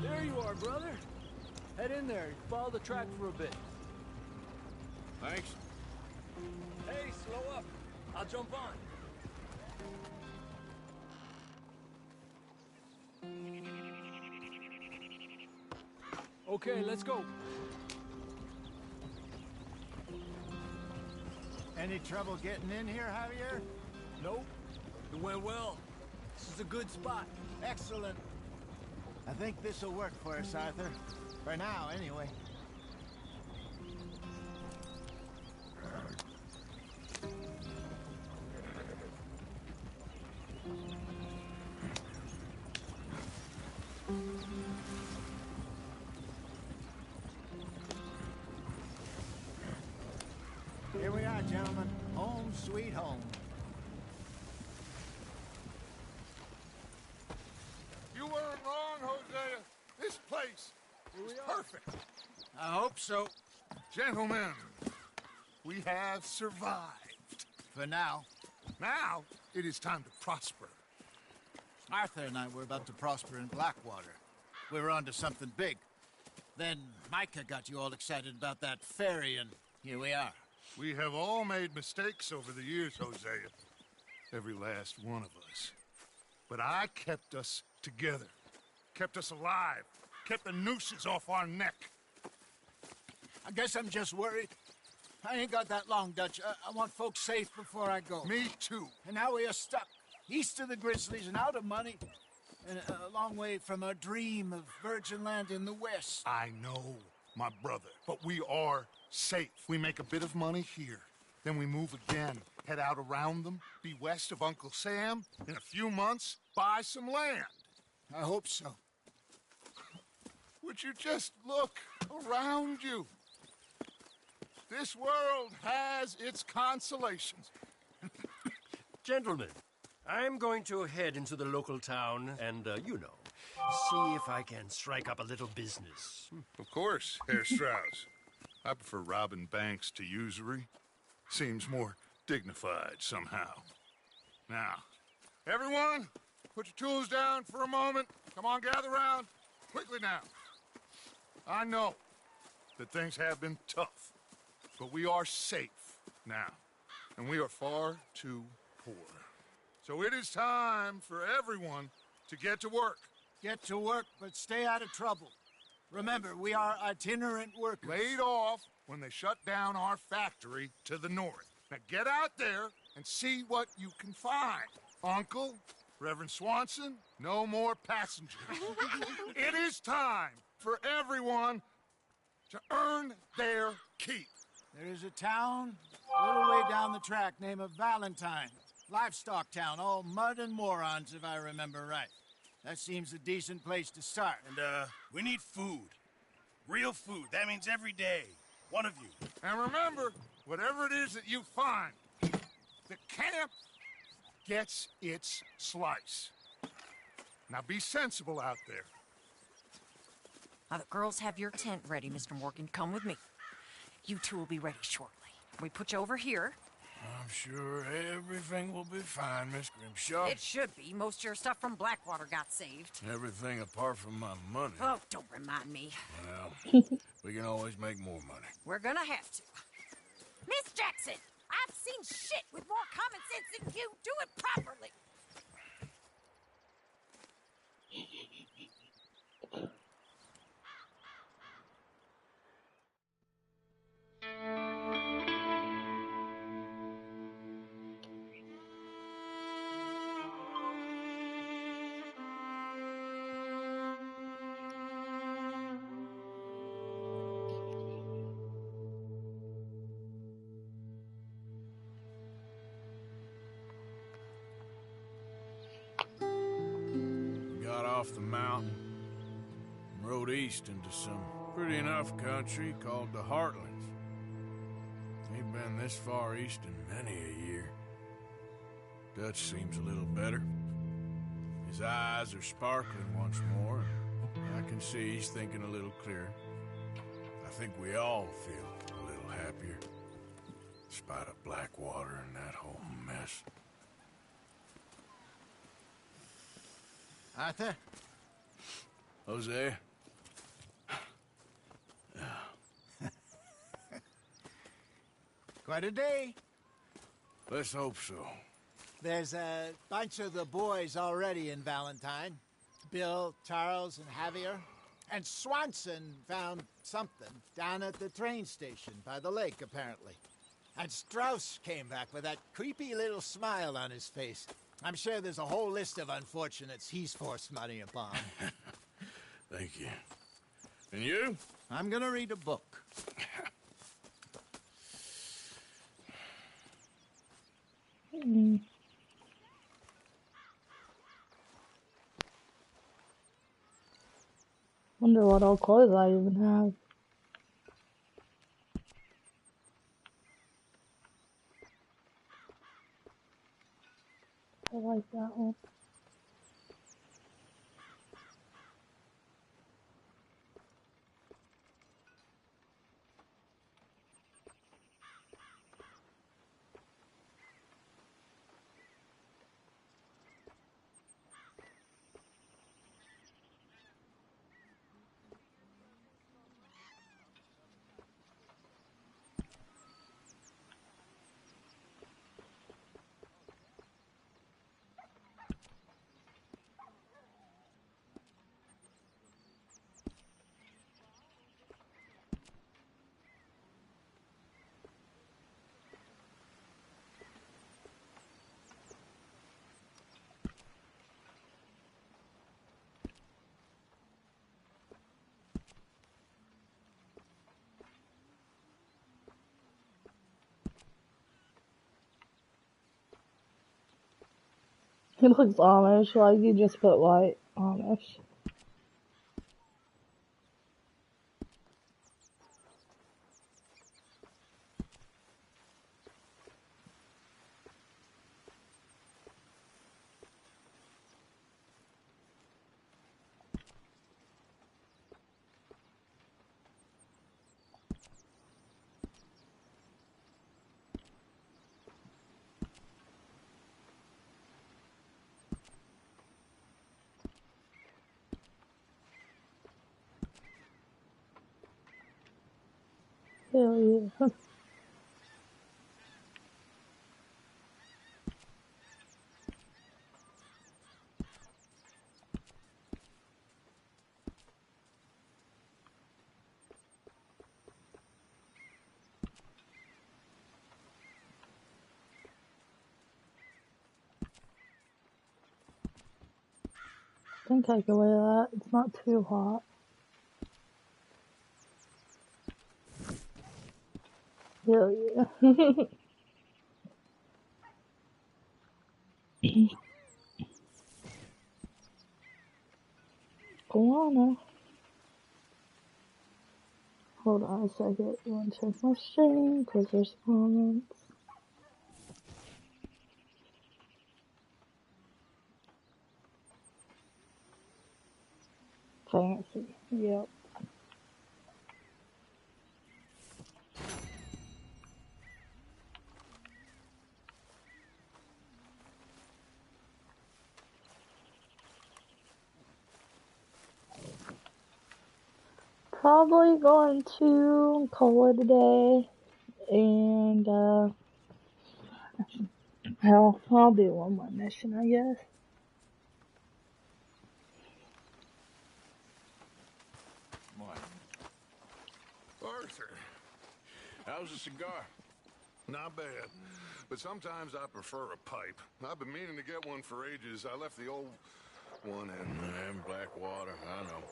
There you are, brother. Head in there. Follow the track for a bit. Thanks. Hey, slow up. I'll jump on. Okay, let's go. Any trouble getting in here, Javier? Nope. It went well. This is a good spot. Excellent. I think this'll work for us, Arthur. For now, anyway. Here we are, gentlemen. Home sweet home. You weren't wrong, Hosea. This place is perfect. I hope so. Gentlemen, we have survived. For now. Now, it is time to prosper. Arthur and I were about to prosper in Blackwater. We were onto something big. Then Micah got you all excited about that ferry, and here we are. We have all made mistakes over the years, Hosea. Every last one of us. But I kept us together. Kept us alive. Kept the nooses off our neck. I guess I'm just worried. I ain't got that long, Dutch. I want folks safe before I go. Me too. And now we are stuck. East of the Grizzlies and out of money. and a long way from our dream of virgin land in the west. I know, my brother, but we are safe. We make a bit of money here. Then we move again, head out around them, be west of Uncle Sam. In a few months, buy some land. I hope so. Would you just look around you? This world has its consolations. Gentlemen, I'm going to head into the local town and, see if I can strike up a little business. Of course, Herr Strauss. I prefer robbing banks to usury. Seems more dignified somehow. Now, everyone, put your tools down for a moment. Come on, gather round. Quickly now. I know that things have been tough, but we are safe now, and we are far too poor. So it is time for everyone to get to work. Get to work, but stay out of trouble. Remember, we are itinerant workers. Laid off when they shut down our factory to the north. Now get out there and see what you can find. Uncle, Reverend Swanson, no more passengers. It is time for everyone to earn their keep. There is a town a little way down the track named Valentine. Livestock town, all mud and morons, if I remember right. That seems a decent place to start. And, we need food. Real food. That means every day. One of you. And remember, whatever it is that you find, the camp gets its slice. Now be sensible out there. Now, the girls have your tent ready, Mr. Morgan. Come with me. You two will be ready shortly. We put you over here. I'm sure everything will be fine, Miss Grimshaw. It should be. Most of your stuff from Blackwater got saved. Everything apart from my money. Oh, don't remind me. Well, we can always make more money. We're gonna have to. Miss Jackson, I've seen shit with more common sense than you. Do it properly. Got off the mountain and rode east into some pretty enough country called the Heartlands. Ain't been this far east in many a year. Dutch seems a little better. His eyes are sparkling once more, and I can see he's thinking a little clearer. I think we all feel a little happier, in spite of Blackwater and that whole mess. Arthur? Jose? Quite a day. Let's hope so. There's a bunch of the boys already in Valentine. Bill, Charles, and Javier. And Swanson found something down at the train station by the lake, apparently. And Strauss came back with that creepy little smile on his face. I'm sure there's a whole list of unfortunates he's forced money upon. Thank you. And you? I'm gonna read a book. Wonder what all clothes I even have. I like that one. He looks Amish, like you just put white Amish. Hell yeah. I think I can wear that. It's not too hot. Hell yeah. Go on now. Hold on a second. I want to check my stream because there's comments. Fancy. Yep. Probably going to call it a day. And, hell, I'll do one more mission, I guess. What? Arthur, how's the cigar? Not bad. But sometimes I prefer a pipe. I've been meaning to get one for ages. I left the old one in Blackwater. I know.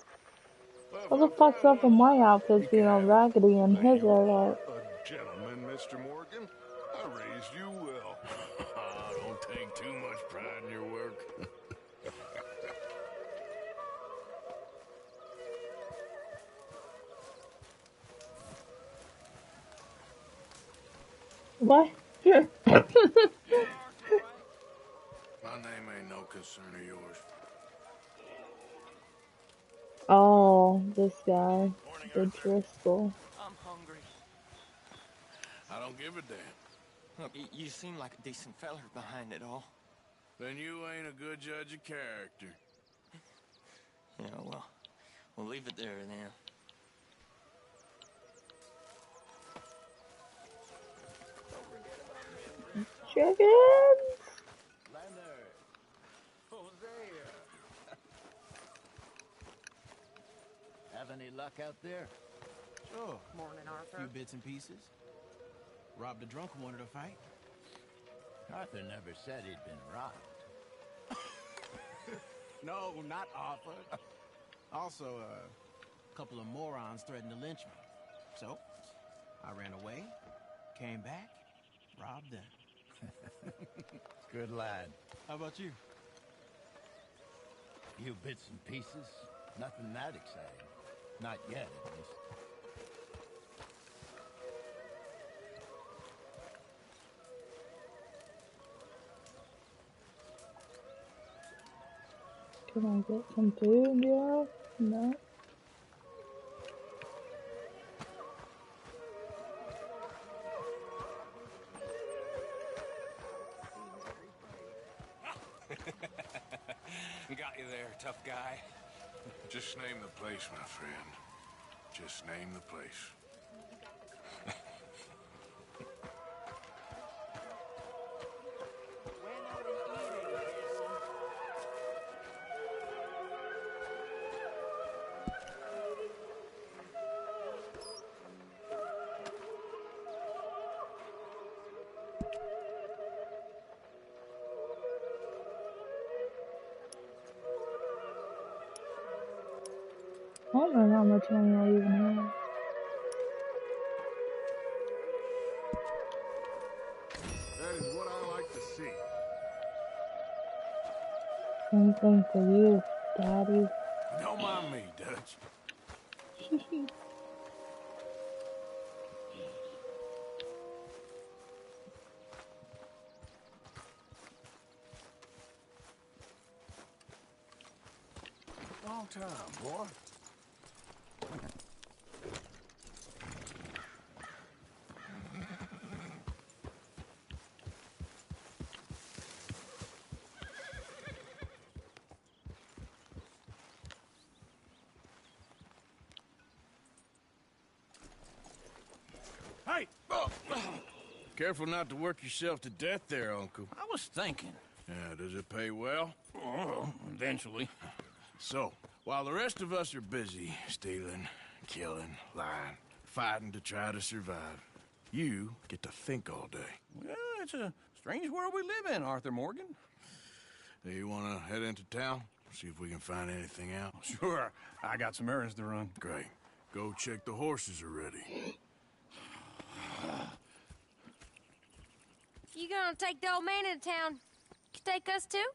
What the fuck's up with my outfits being all raggedy and his are like... A gentleman, Mr. Morgan. I raised you well. Don't take too much pride in your work. What? My name ain't no concern of yours. Oh, this guy. The Driscoll. I'm hungry. I don't give a damn. Look, you seem like a decent feller behind it all. Then you ain't a good judge of character. Yeah, well, we'll leave it there then. Chickens! Leonard. Hosea. Have any luck out there? Sure. Morning, Arthur. Few bits and pieces. Robbed a drunk who wanted to fight. Arthur never said he'd been robbed. No, not Arthur. Also, a couple of morons threatened to lynch me. So, I ran away, came back, robbed them. Good lad. How about you? Few bits and pieces. Nothing that exciting. Not yet, at least. Can I get some food, yeah? No. Got you there, tough guy. Just name the place, my friend. Just name the place. I don't know how much money I even have. That is what I like to see. Anything for you, Daddy. Don't mind me, Dutch. Long time, boy. Hey! Careful not to work yourself to death there, Uncle. I was thinking. Yeah, does it pay well? Oh, eventually. So, while the rest of us are busy stealing, killing, lying, fighting to try to survive, you get to think all day. Well, it's a strange world we live in, Arthur Morgan. Hey, you want to head into town? See if we can find anything out? Sure. I got some errands to run. Great. Go check the horses are ready. You gonna take the old man into town? You take us too?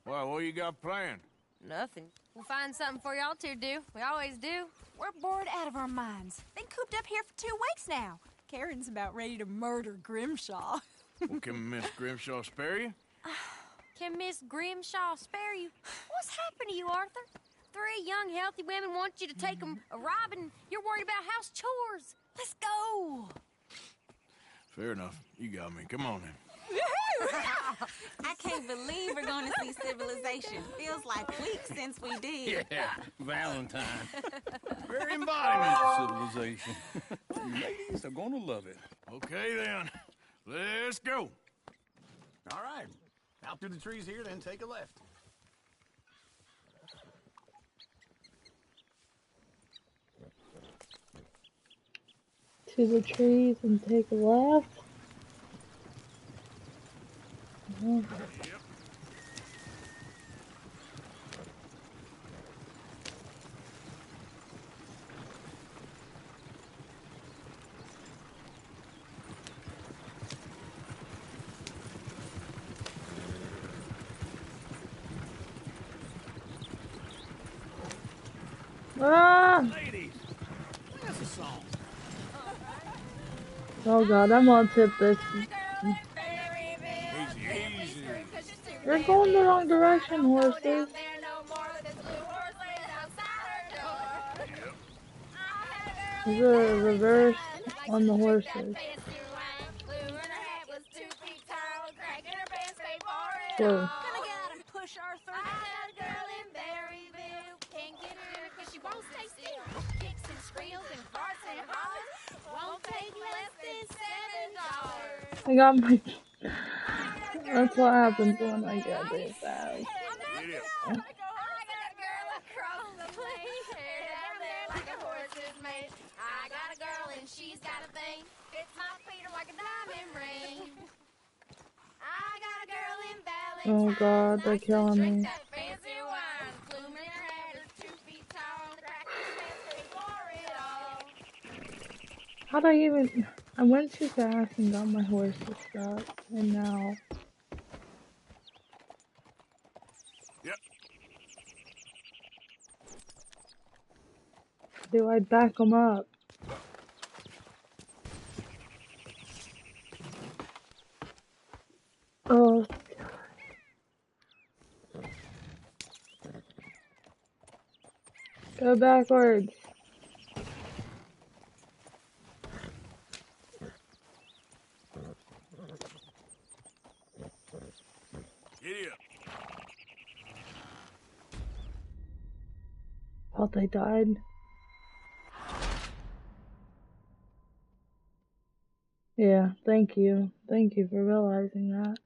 Well, what you got planned? Nothing. We'll find something for y'all to do. We always do. We're bored out of our minds. Been cooped up here for 2 weeks now. Karen's about ready to murder Grimshaw. Well, can Miss Grimshaw spare you? Can Miss Grimshaw spare you? What's happened to you, Arthur? 3 young, healthy women want you to take them a robbing. You're worried about house chores. Let's go. Fair enough. You got me. Come on then. I can't believe we're going to see civilization. Feels like weeks since we did. Yeah, Valentine. Very embodiment of civilization. Ladies are gonna love it. Okay then. Let's go. All right. Out through the trees here, then take a left. To the trees and take a left. Yep. Ah! Ladies, that's a song. Oh god, I'm gonna tip this. Easy. You're going the wrong direction, horses. There's a reverse on the horses. Whoa. Gonna get out and push Arthur. I got a girl in Berryville. Can't get her because she won't stay still. Kicks and squeals and farts and hollers. Won't take less than $7. I got my... That's what happens when I get this fast. I got a girl across the place. Hair down there like a horse's mane. I got a girl and she's got a thing. Fits my feet like a diamond ring. I got a girl in Valentine. Oh god, they're killing me. That fancy wine. Plume in her head is 2 feet tall. Crack for it all. How'd I even... I went too fast and got my horses stuck. And now... Yep. Do I back them up? Oh. Go backwards. Giddy up. Thought they died. Yeah, thank you. Thank you for realizing that.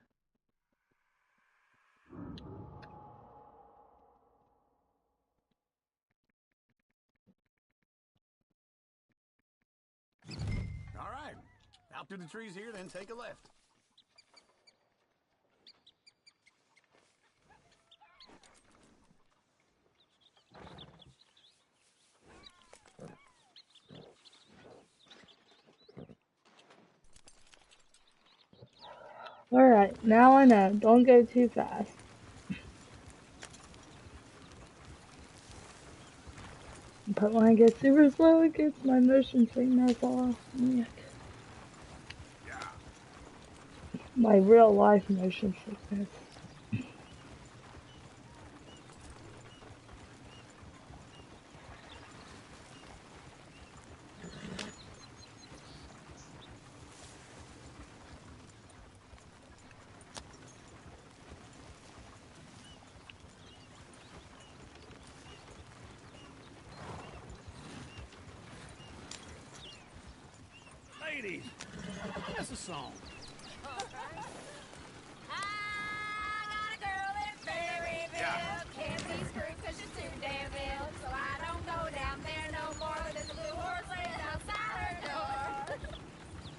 All right. Out through the trees here, then take a left. Alright, now I know. Don't go too fast. But when I get super slow, it gets my motion sickness off. Yuck. My real life motion sickness. Ladies, that's a song. Can't be screwed 'cause she's too damn ill. So I don't go down there no more. But there's a blue horse laying outside her door.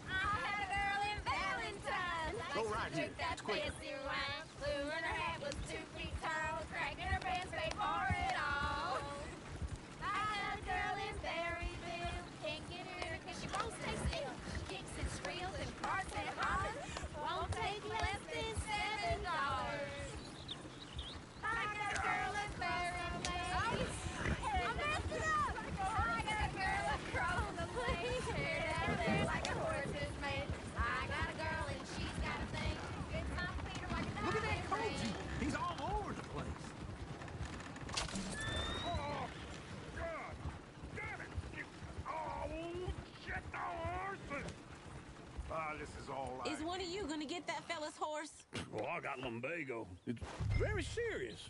I had a girl in Valentine. Go right here. Drink that fancy wine. Blue and her hat was 2 feet tall. Crack in her pants paid for it all. I had a girl in Berryville. Can't get her 'cause she won't stay still. She kicks and squeals and farts and hollers. Won't take less than $7. I got a girl in Berryville. I messed it up. I got a girl across the place. Hair down there like a horse is made. I got a girl and she's got a thing. Fits my feet like a Look at that diamond ring. coach. He's all over the place. Oh, God! Damn it! Oh, shit, the horses! Ah, this is all right. Is one of you gonna get that fella's horse? Well, I got lumbago. It's very serious.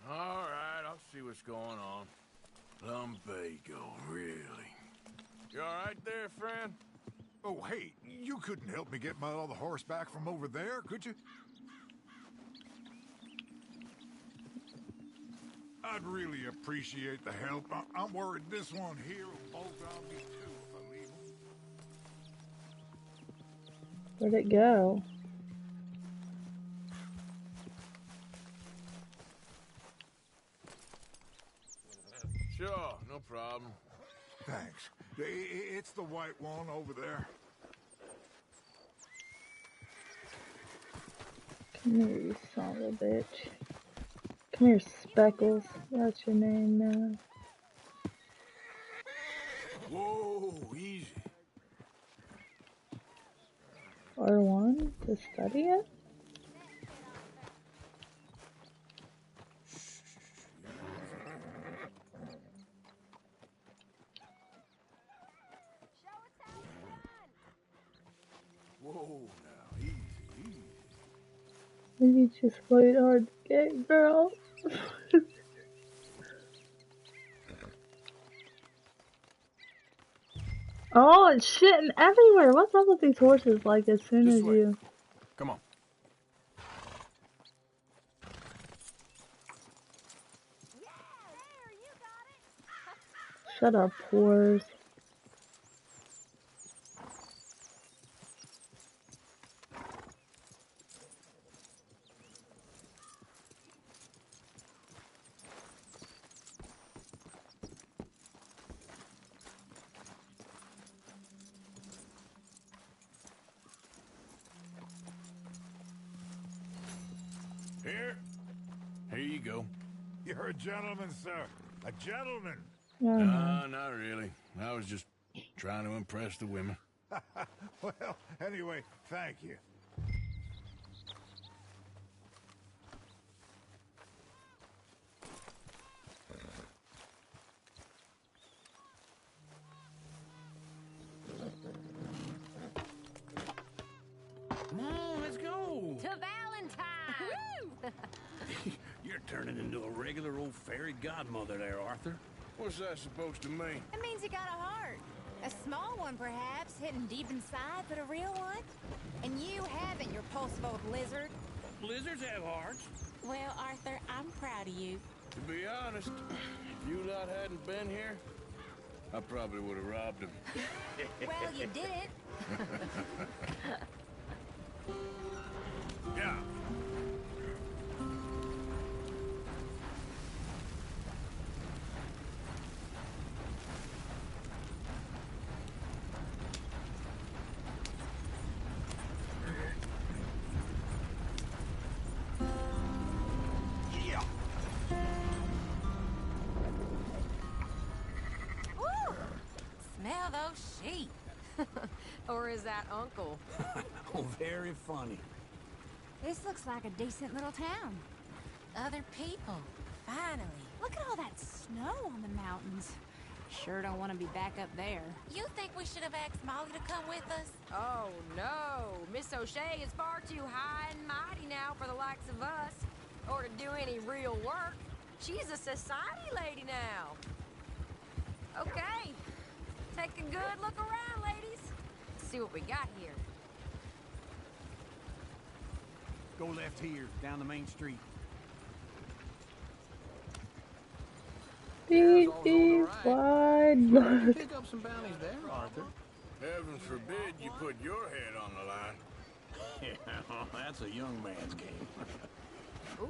All right, I'll see what's going on. Lumbago, really? You all right there, friend? Oh, hey, you couldn't help me get my other horse back from over there, could you? I'd really appreciate the help. I'm worried this one here will bolt on me too if I leave him. Where'd it go? Sure, no problem. Thanks. It's the white one over there. Come here, you son of a bitch. Come here, Speckles. That's your name now. Whoa, easy. R1 to study it? Whoa, now, easy, easy. You just played hard to get, girl. Oh, it's shitting everywhere. What's up with these horses? Like, as soon as you... Come on. Shut up, whores. Here you go. You're a gentleman, sir. A gentleman. No, not really. I was just trying to impress the women. Well, anyway, thank you. Come on, let's go. To Valentine! You're turning into a regular old fairy godmother there, Arthur. What's that supposed to mean? It means you got a heart. A small one, perhaps, hidden deep inside, but a real one. And you haven't, you repulsive old lizard. Lizards have hearts. Well, Arthur, I'm proud of you. To be honest, if you lot hadn't been here, I probably would have robbed him. Well, you didn't. Yeah. Or is that Uncle? Oh, very funny. This looks like a decent little town. Other people. Finally. Look at all that snow on the mountains. Sure don't want to be back up there. You think we should have asked Molly to come with us? Oh, no. Miss O'Shea is far too high and mighty now for the likes of us. Or to do any real work. She's a society lady now. Okay. Take a good look around, ladies. See what we got here. Go left here, down the main street. Beep, beep, wide. Pick up some bounties there, Arthur. Heaven forbid you put your head on the line. Yeah, that's a young man's game. Ooh,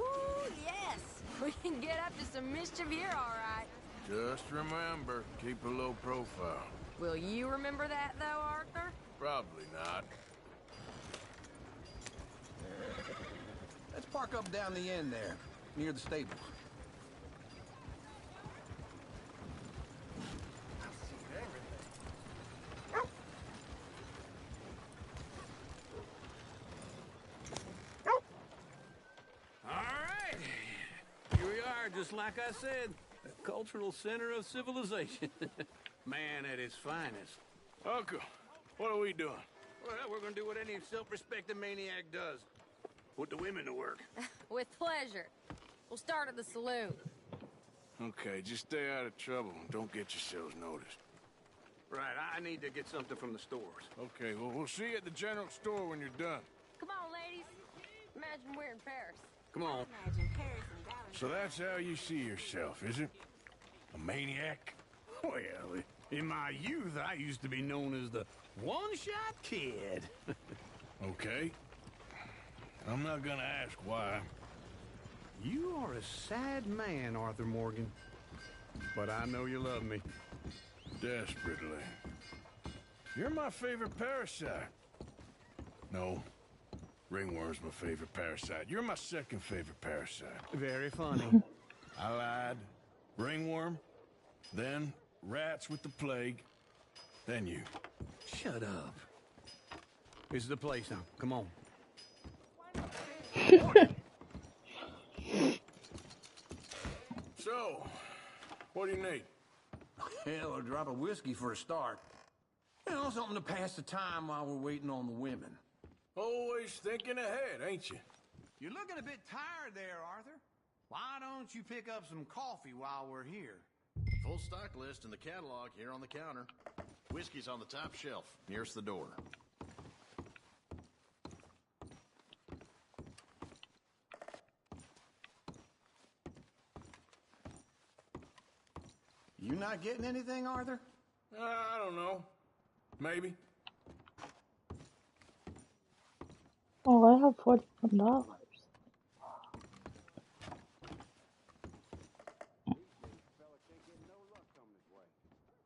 yes. We can get up to some mischief here, all right. Just remember, keep a low profile. Will you remember that, though, Arthur? Probably not. Let's park up down the end there, near the stables. All right. Here we are, just like I said. A cultural center of civilization. Man at his finest. Uncle, what are we doing? Well, we're gonna do what any self-respecting maniac does. Put the women to work. With pleasure. We'll start at the saloon. Okay, just stay out of trouble and don't get yourselves noticed. Right, I need to get something from the stores. Okay, well, we'll see you at the general store when you're done. Come on, ladies. Imagine we're in Paris. Come on. Imagine Paris and Dallas. So that's how you see yourself, is it? A maniac? Well, in my youth, I used to be known as the one-shot kid. Okay. I'm not gonna ask why. You are a sad man, Arthur Morgan. But I know you love me. Desperately. You're my favorite parasite. No. Ringworm's my favorite parasite. You're my second favorite parasite. Very funny. I lied. Ringworm. Then rats with the plague. Then you. Shut up. This is the place now. Come on. So, what do you need? Hell, a drop of whiskey for a start. You know, something to pass the time while we're waiting on the women. Always thinking ahead, ain't you? You're looking a bit tired there, Arthur. Why don't you pick up some coffee while we're here? Full stock list in the catalog here on the counter. Whiskey's on the top shelf, nearest the door. You not getting anything, Arthur? I don't know. Maybe. Oh, I have $41.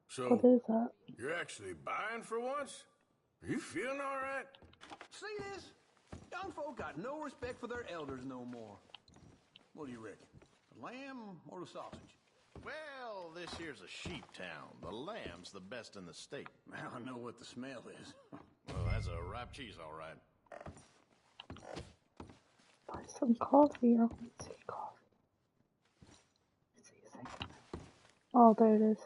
So, What is that? you're actually buying for once? Are you feeling all right? See this? Young folk got no respect for their elders no more. What do you reckon? The lamb or the sausage? Well, this here's a sheep town. The lamb's the best in the state. I don't know what the smell is. Well, that's a ripe cheese, all right. Buy some coffee. I don't see coffee. Oh, there it is.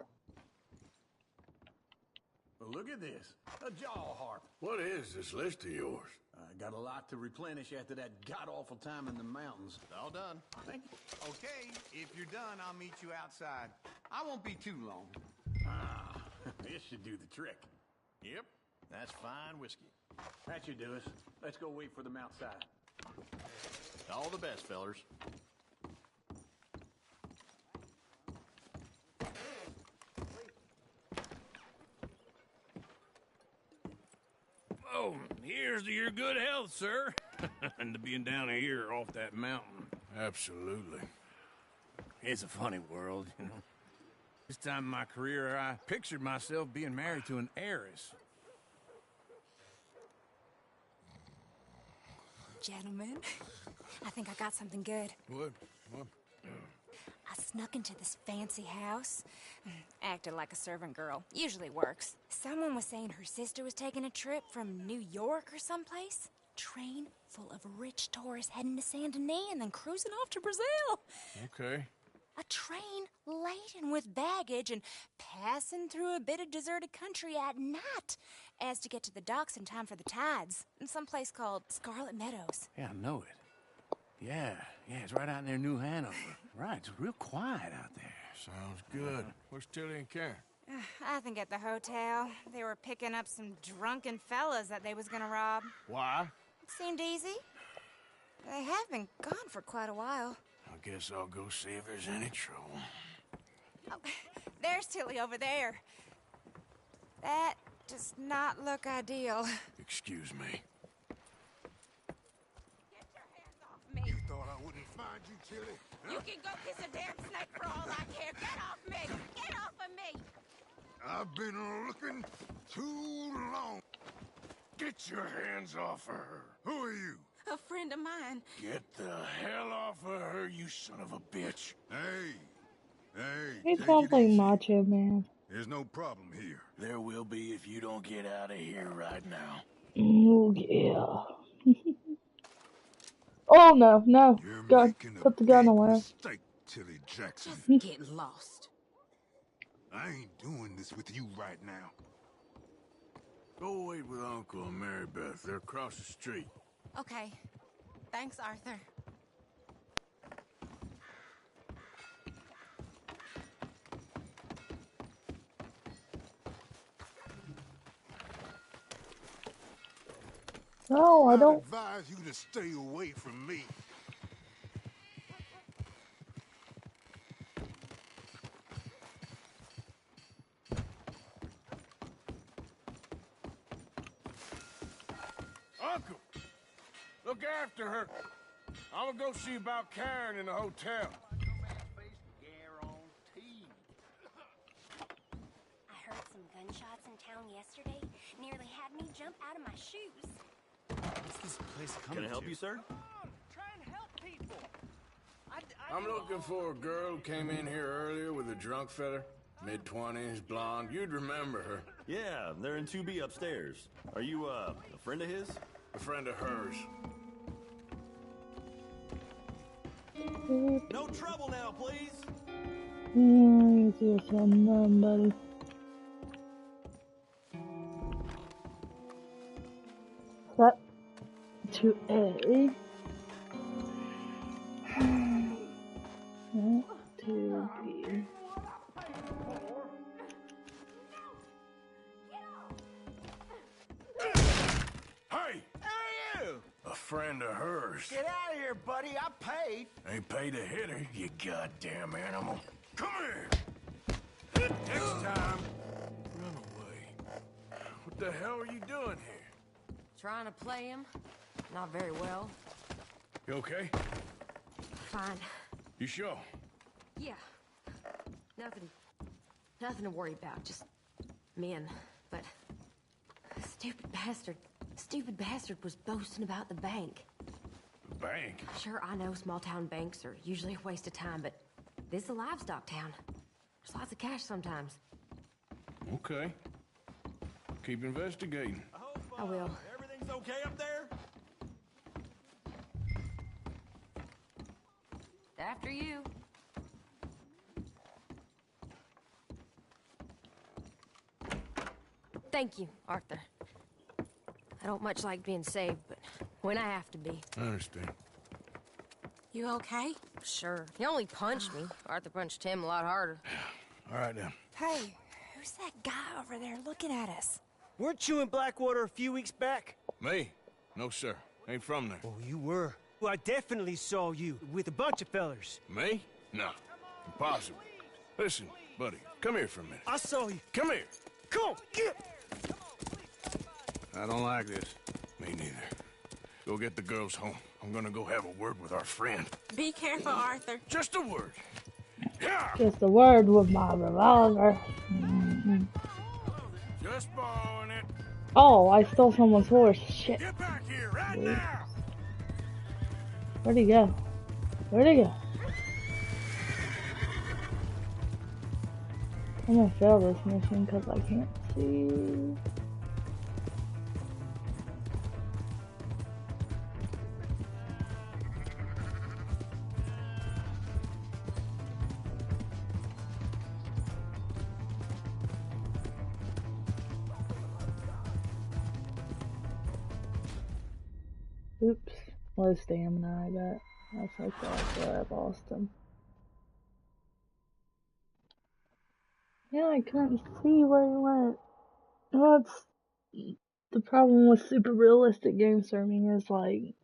Well, look at this. A jaw harp. What is this list of yours? I got a lot to replenish after that god-awful time in the mountains. All done. Thank you. Okay, if you're done, I'll meet you outside. I won't be too long. Ah, this should do the trick. Yep, that's fine whiskey. That should do us. Let's go wait for them outside. All the best, fellers. Oh, here's to your good health, sir. And to being down here off that mountain. Absolutely. It's a funny world, you know. This time in my career, I pictured myself being married to an heiress. Gentlemen, I think I got something good. What? What? I snuck into this fancy house. Acted like a servant girl. Usually works. Someone was saying her sister was taking a trip from New York or someplace. Train full of rich tourists heading to Saint Denis and then cruising off to Brazil. Okay. A train laden with baggage and passing through a bit of deserted country at night as to get to the docks in time for the tides in some place called Scarlet Meadows. Yeah, I know it. Yeah, it's right out near New Hanover. Right, it's real quiet out there. Sounds good. Where's Tilly and Karen? I think at the hotel. They were picking up some drunken fellas that they was gonna rob. Why? It seemed easy. They have been gone for quite a while. I guess I'll go see if there's any trouble. Oh, there's Tilly over there. That does not look ideal. Excuse me. Get your hands off me. You thought I wouldn't find you, Tilly? Huh? You can go kiss a damn snake for all I care. Get off me! Get off of me! I've been looking too long. Get your hands off of her. Who are you? A friend of mine. Get the hell off of her, you son of a bitch. Hey, He take sounds it like easy. Macho Man. There's no problem here. There will be if you don't get out of here right now. Oh yeah. Oh no. You're Gun. making a Put the gun big away. mistake, Tilly Jackson. Just get lost. I ain't doing this with you right now. Go wait with Uncle and Mary Beth. They're across the street. Okay. Thanks, Arthur. No, I don't. advise you to stay away from me. Uncle! Look after her. I'm gonna go see about Karen in the hotel. I heard some gunshots in town yesterday. Nearly had me jump out of my shoes. What's this place coming Can I help to? you, sir? Try and help people. I'm looking for a girl who came in here earlier with a drunk fella. Mid-20s, blonde. You'd remember her. Yeah, they're in 2B upstairs. Are you, a friend of his? A friend of hers. No trouble now, please. You see what's going on, buddy. That to A. That to B. Hey! Hey, you! A friend of hers. Get out of here, buddy. I paid. Ain't paid to hit her, you goddamn animal. Come here! Next time, run away. What the hell are you doing here? Trying to play him. Not very well. You okay? Fine. You sure? Yeah. Nothing to worry about. Just men. But stupid bastard was boasting about the bank. Bank? Sure, I know small town banks are usually a waste of time, but this is a livestock town. There's lots of cash sometimes. Okay. Keep investigating. I will. Everything's okay up there? After you. Thank you, Arthur. I don't much like being saved, but when I have to be. I understand. You okay? Sure. He only punched me. Arthur punched him a lot harder. All right, then. Hey, who's that guy over there looking at us? Weren't you in Blackwater a few weeks back? Me? No, sir. Ain't from there. Oh, you were. Well, I definitely saw you with a bunch of fellers. Me? No. Impossible. Listen, buddy, come here for a minute. I saw you. Come here. Come on, get! I don't like this. Me neither. Go get the girls home. I'm gonna go have a word with our friend. Be careful, Arthur. Just a word. Yeah. Just a word with my revolver. Mm-hmm. Just borrowing it. Oh, I stole someone's horse. Shit. Get back here right now. Where'd he go? Where'd he go? I'm gonna fail this mission because I can't see. Oops, low stamina, I bet. That's why I lost him. Yeah, I couldn't see where he went. Well, that's the problem with super realistic game streaming is like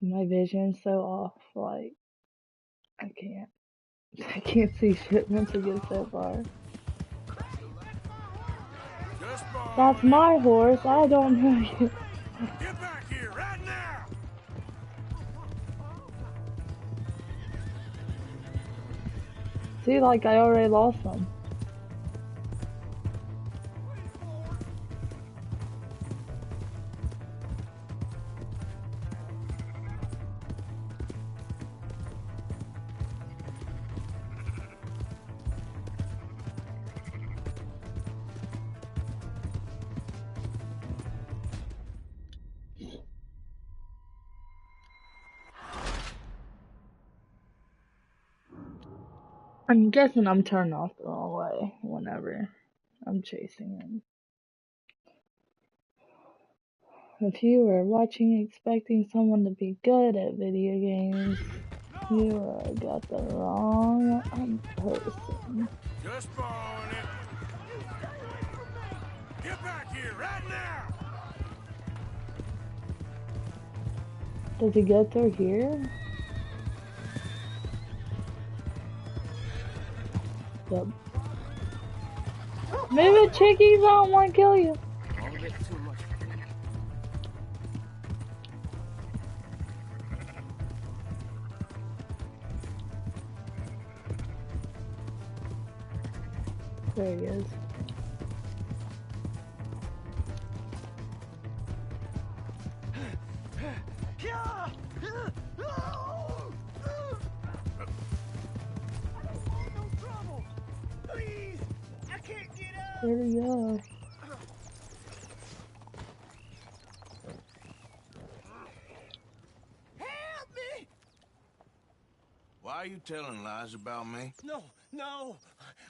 my vision's so off. Like I can't see shit once it gets so far. That's my horse. I don't know you. Get back here right now! See, like I already lost them. I'm guessing I'm turned off the wrong way whenever I'm chasing him. If you were watching expecting someone to be good at video games, you got the wrong person. Just borrowing it. Get back here right now! Does he go through here? Yep. Move it, chickies! I don't want to kill you. All a bit too much. There he is. Where'd he go? Help me! Why are you telling lies about me? No.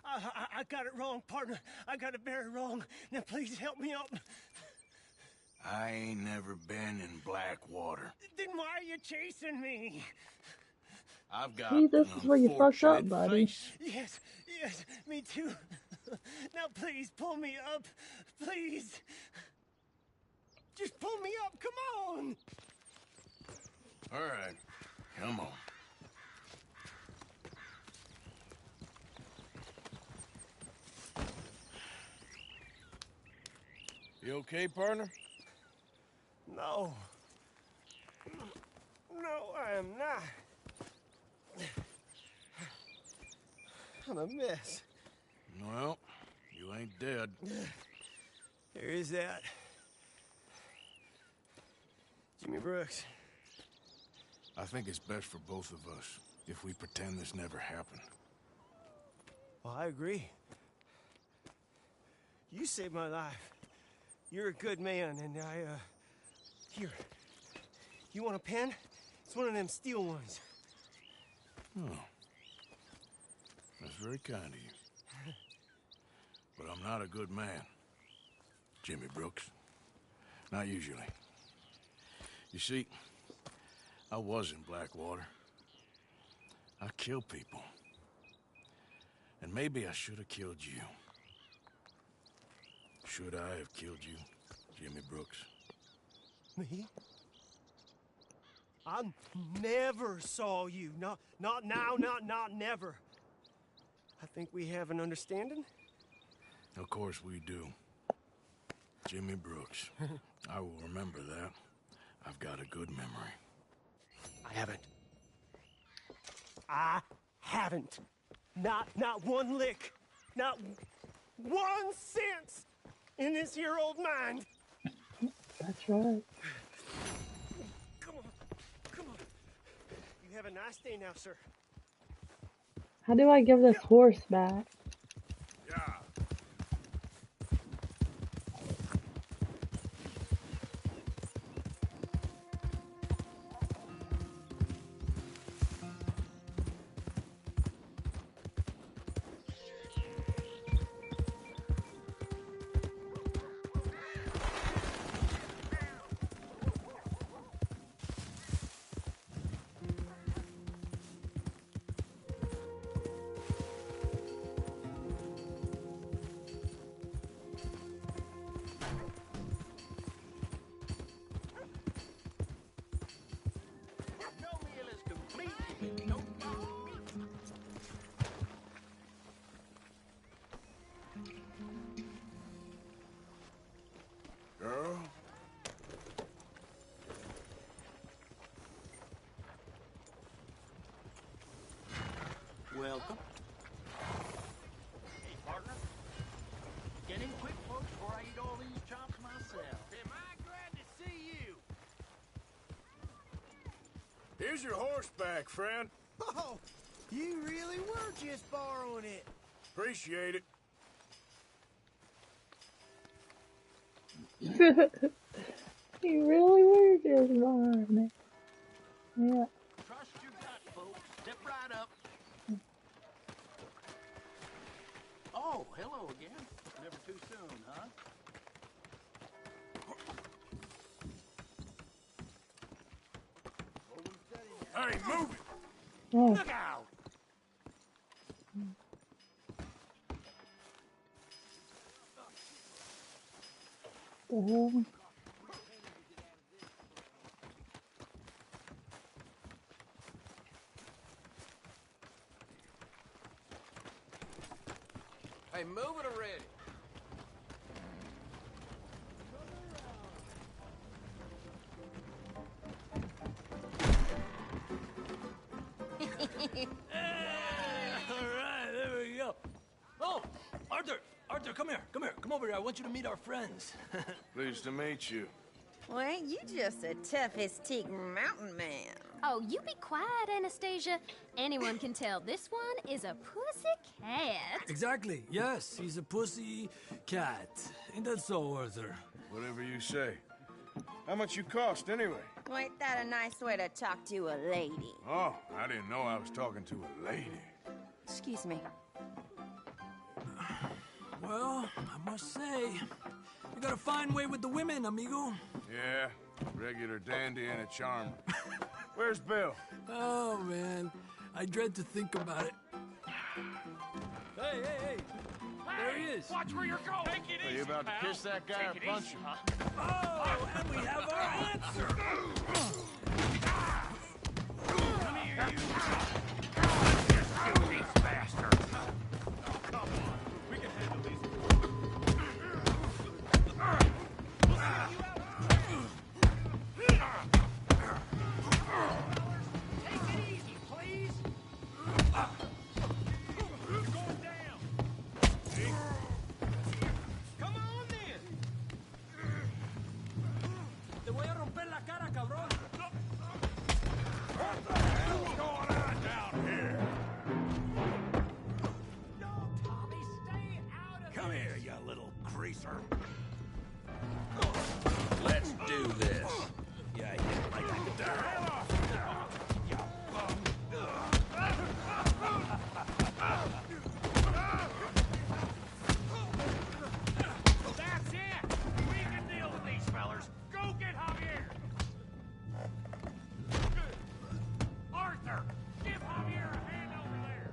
I got it wrong, partner. I got it very wrong. Now please help me up. I ain't never been in Blackwater. Then why are you chasing me? I've got See, this is where you fucked up, buddy. Yes, me too. Now please pull me up. Please. Just pull me up, come on. All right, come on. You okay, partner? No, I am not. I'm a mess. Well, you ain't dead. There is that. Jimmy Brooks. I think it's best for both of us if we pretend this never happened. Well, I agree. You saved my life. You're a good man, and here. You want a pen? It's one of them steel ones. Oh. That's very kind of you. But I'm not a good man, Jimmy Brooks. Not usually. You see, I was in Blackwater. I killed people. And maybe I should have killed you. Should I have killed you, Jimmy Brooks? Me? I never saw you. Not now, not never. I think we have an understanding. Of course we do. Jimmy Brooks. I will remember that. I've got a good memory. I haven't. Not one lick. Not 1 cent in this here old mind. That's right. Come on. You have a nice day now, sir. How do I give this horse back? Here's your horseback, friend. Oh, you really were just borrowing it. Appreciate it. You really were just born. Yeah. Trust your gut, folks. Step right up. Oh, hello again. Never too soon, huh? Hey, move it! Oh. Look out! The hell? Hey, move it already. All right, there we go. Oh, Arthur, Arthur, come here, come here, come over here. I want you to meet our friends. Pleased to meet you. Well, ain't you just a tough-as-teak mountain man? Oh, you be quiet, Anastasia. Anyone can tell this one is a pussy cat. Exactly. Yes, he's a pussy cat. Ain't that so, Arthur? Whatever you say. How much you cost, anyway? Well, ain't that a nice way to talk to a lady? Oh, I didn't know I was talking to a lady. Excuse me. Well, I must say, you got a fine way with the women, amigo. Yeah, regular dandy and a charmer. Where's Bill? Oh, man. I dread to think about it. Hey, hey, hey. There he is. Watch where you're going. Take it Are easy, you about to pal. kiss that guy Take or it punch easy, him? huh? Oh, and we have our answer. Come here, you. Just shoot these bastards. Oh, come on. We can handle these. We'll send you out. Take it easy, please. You're going down. Come on, then. Te voy a romper la cara, cabrón. What the hell's going on down here? No, Tommy, stay out of Come this. here, you little greaser. Let's do this. Yeah, yeah, like Get the hell off! You bum. That's it. We can deal with these fellers. Go get Javier. Arthur, give Javier a hand over there.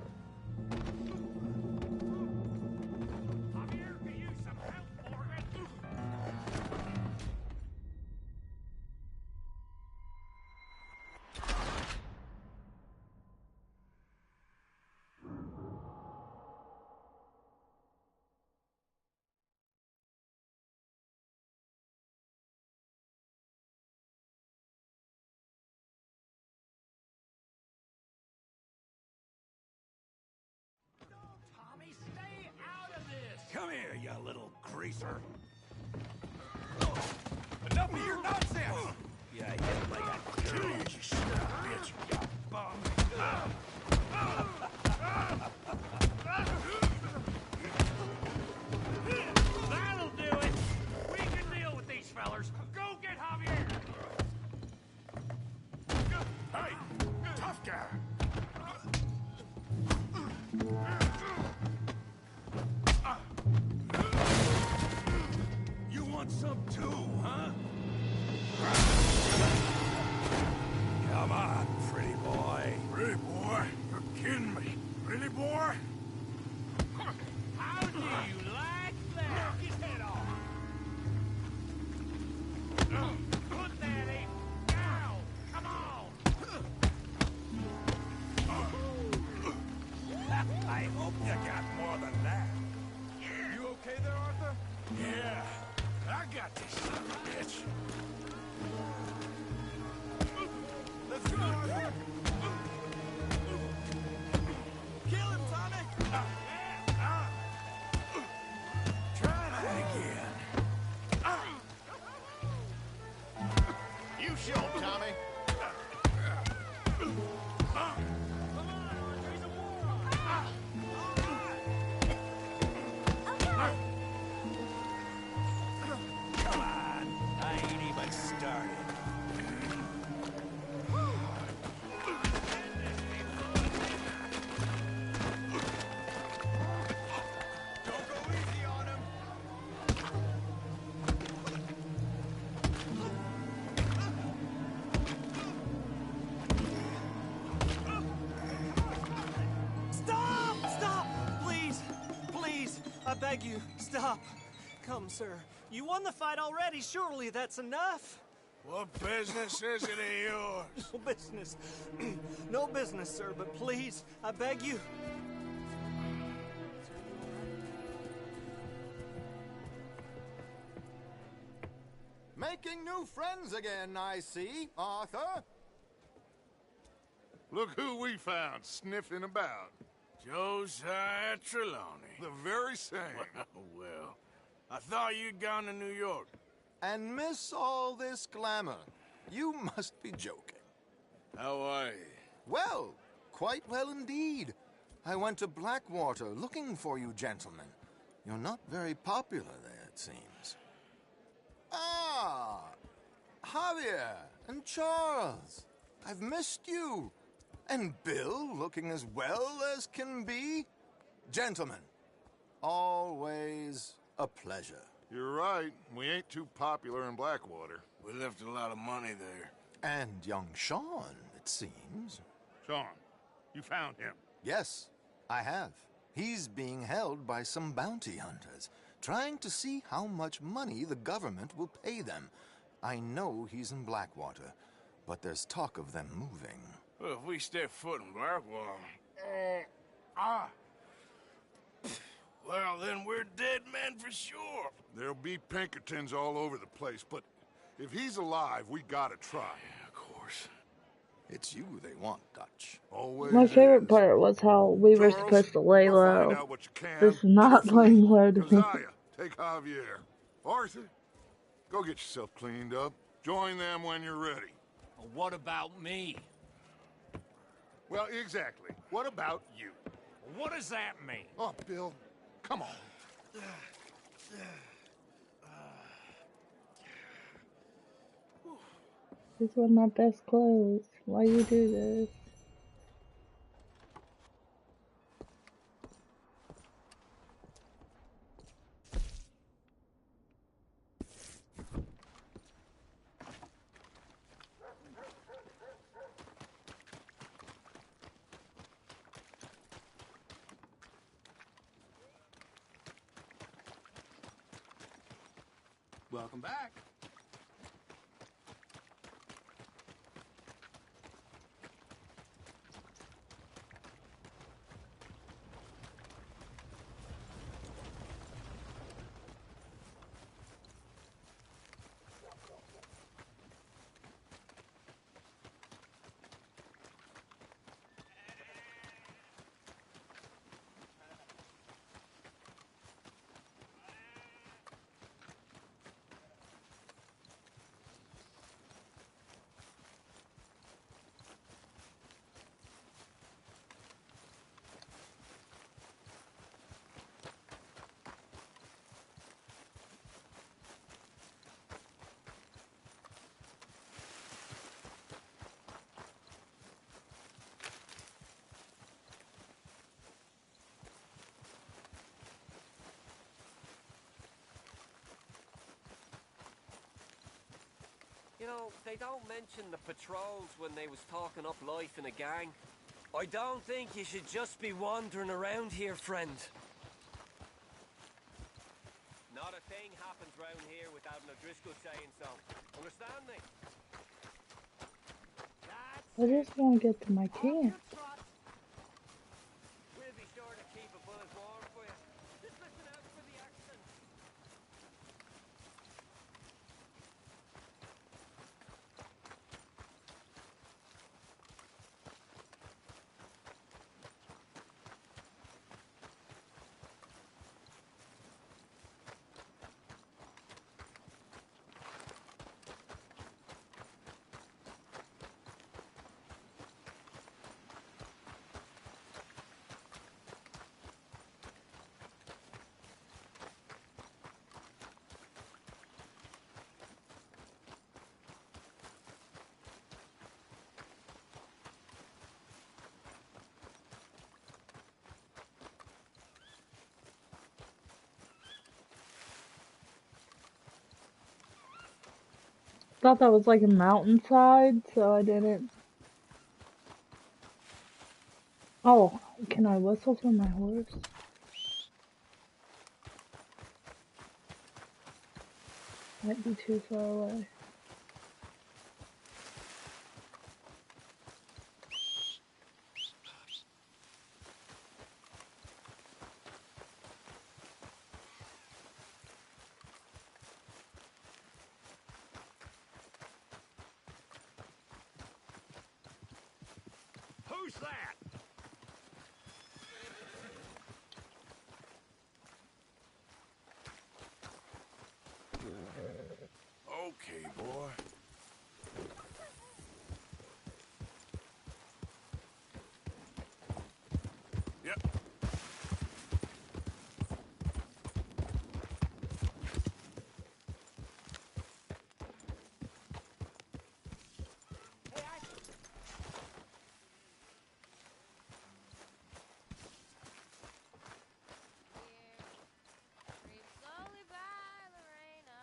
Javier could use some help, Morgan. No, Tommy, stay out of this. Come here, you little greaser. Enough of your nonsense! Yeah, yeah, like a Jeez, you son of a bitch! you bum. That'll do it. We can deal with these fellers. Go get Javier. Hey, tough guy! You want some too, huh? Come on, pretty boy. Pretty boy? You're kidding me. Really, boy? How do you like that? Knock his head off. Put that ape down. Come on. I hope you got more than that. You okay there, Arthur? Yeah. I got this son of a bitch. beg you, stop. Come, sir. You won the fight already. Surely that's enough. What business is it of yours? No business. No business, sir, but please, I beg you. Making new friends again, I see, Arthur. Look who we found sniffing about. Josiah Trelawney. The very same. Well, I thought you'd gone to New York. And miss all this glamour. You must be joking. How are you? Well, quite well indeed. I went to Blackwater looking for you gentlemen. You're not very popular there, it seems. Ah, Javier and Charles. I've missed you. And Bill looking as well as can be. Gentlemen, always a pleasure. You're right. We ain't too popular in Blackwater. We left a lot of money there. And young Sean, it seems. Sean, you found him? Yes, I have. He's being held by some bounty hunters, trying to see how much money the government will pay them. I know he's in Blackwater, but there's talk of them moving. Well, if we step foot in Blackwater... Well, then we're dead men for sure. There'll be Pinkertons all over the place, but if he's alive, we gotta try. Yeah, of course. It's you they want, Dutch. Always My favorite is. part was how we were Charles, supposed to lay we'll find low. out what you can, This is not truthfully. laying low to me. Josiah, take Javier. Arthur, go get yourself cleaned up. Join them when you're ready. Well, what about me? Well, exactly. What about you? What does that mean? Oh, Bill, come on. These were my best clothes. Why you do this? Welcome back. You know, they don't mention the patrols when they was talking up life in a gang. I don't think you should just be wandering around here, friend. Not a thing happens round here without an O'Driscoll saying so. Understand me? I just want to get to my camp. We'll be sure to keep a bullet warm for you. Just listen out for the accent. Thought that was like a mountainside, so I didn't. Oh, can I whistle for my horse? Might be too far away. Who's that? Okay, boy. Yep. Creep slowly by Lorena.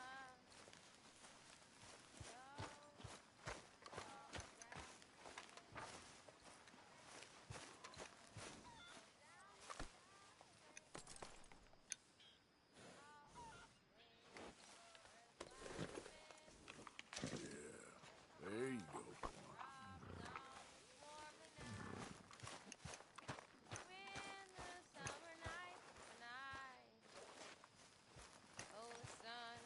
There you go. Summer night tonight. Oh, the sun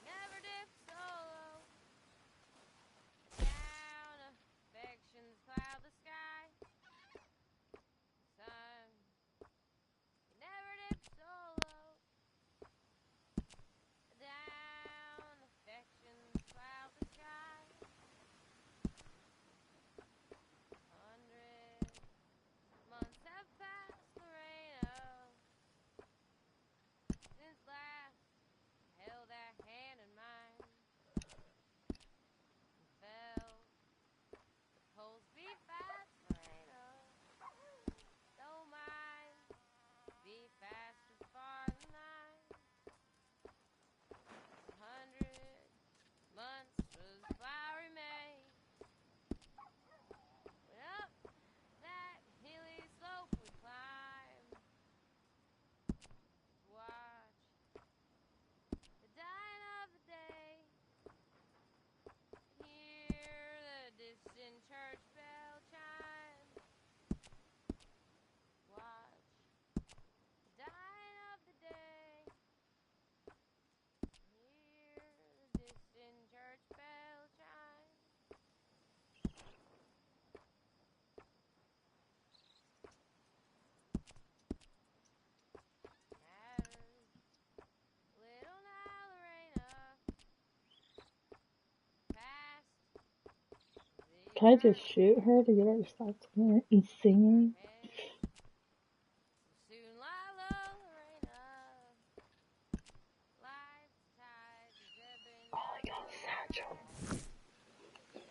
never dips so low. Down affections cloud the sky. Sun never dips so low. Down affections cloud the sky. 100 months have passed, Lorena, since last I held that hand in mine and felt the pulse beat fast, Lorena. Though mine beat fast as far as the night. 100 months was the flowery May. Went up that hilly slope we climb. Watch the dying of the day. Hear the distant church bell chime. Watch the dying of the day. Hear the distant church bell chime. Little now, Lorena, past Can I just shoot her to get her to stop singing? soon lie low, Lorena. Life's tide is ebbing Oh, I out got a so satchel. fast.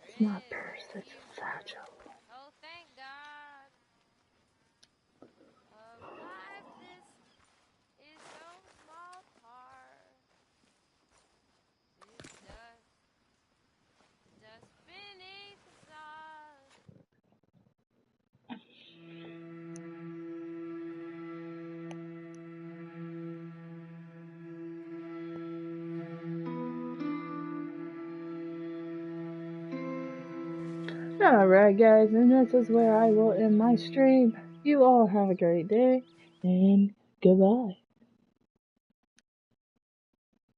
It's There not is no purse, it's a future. satchel. Oh, thank God. Of life, this is so small part. This dust beneath the sod. Alright guys, and this is where I will end my stream. You all have a great day, and goodbye.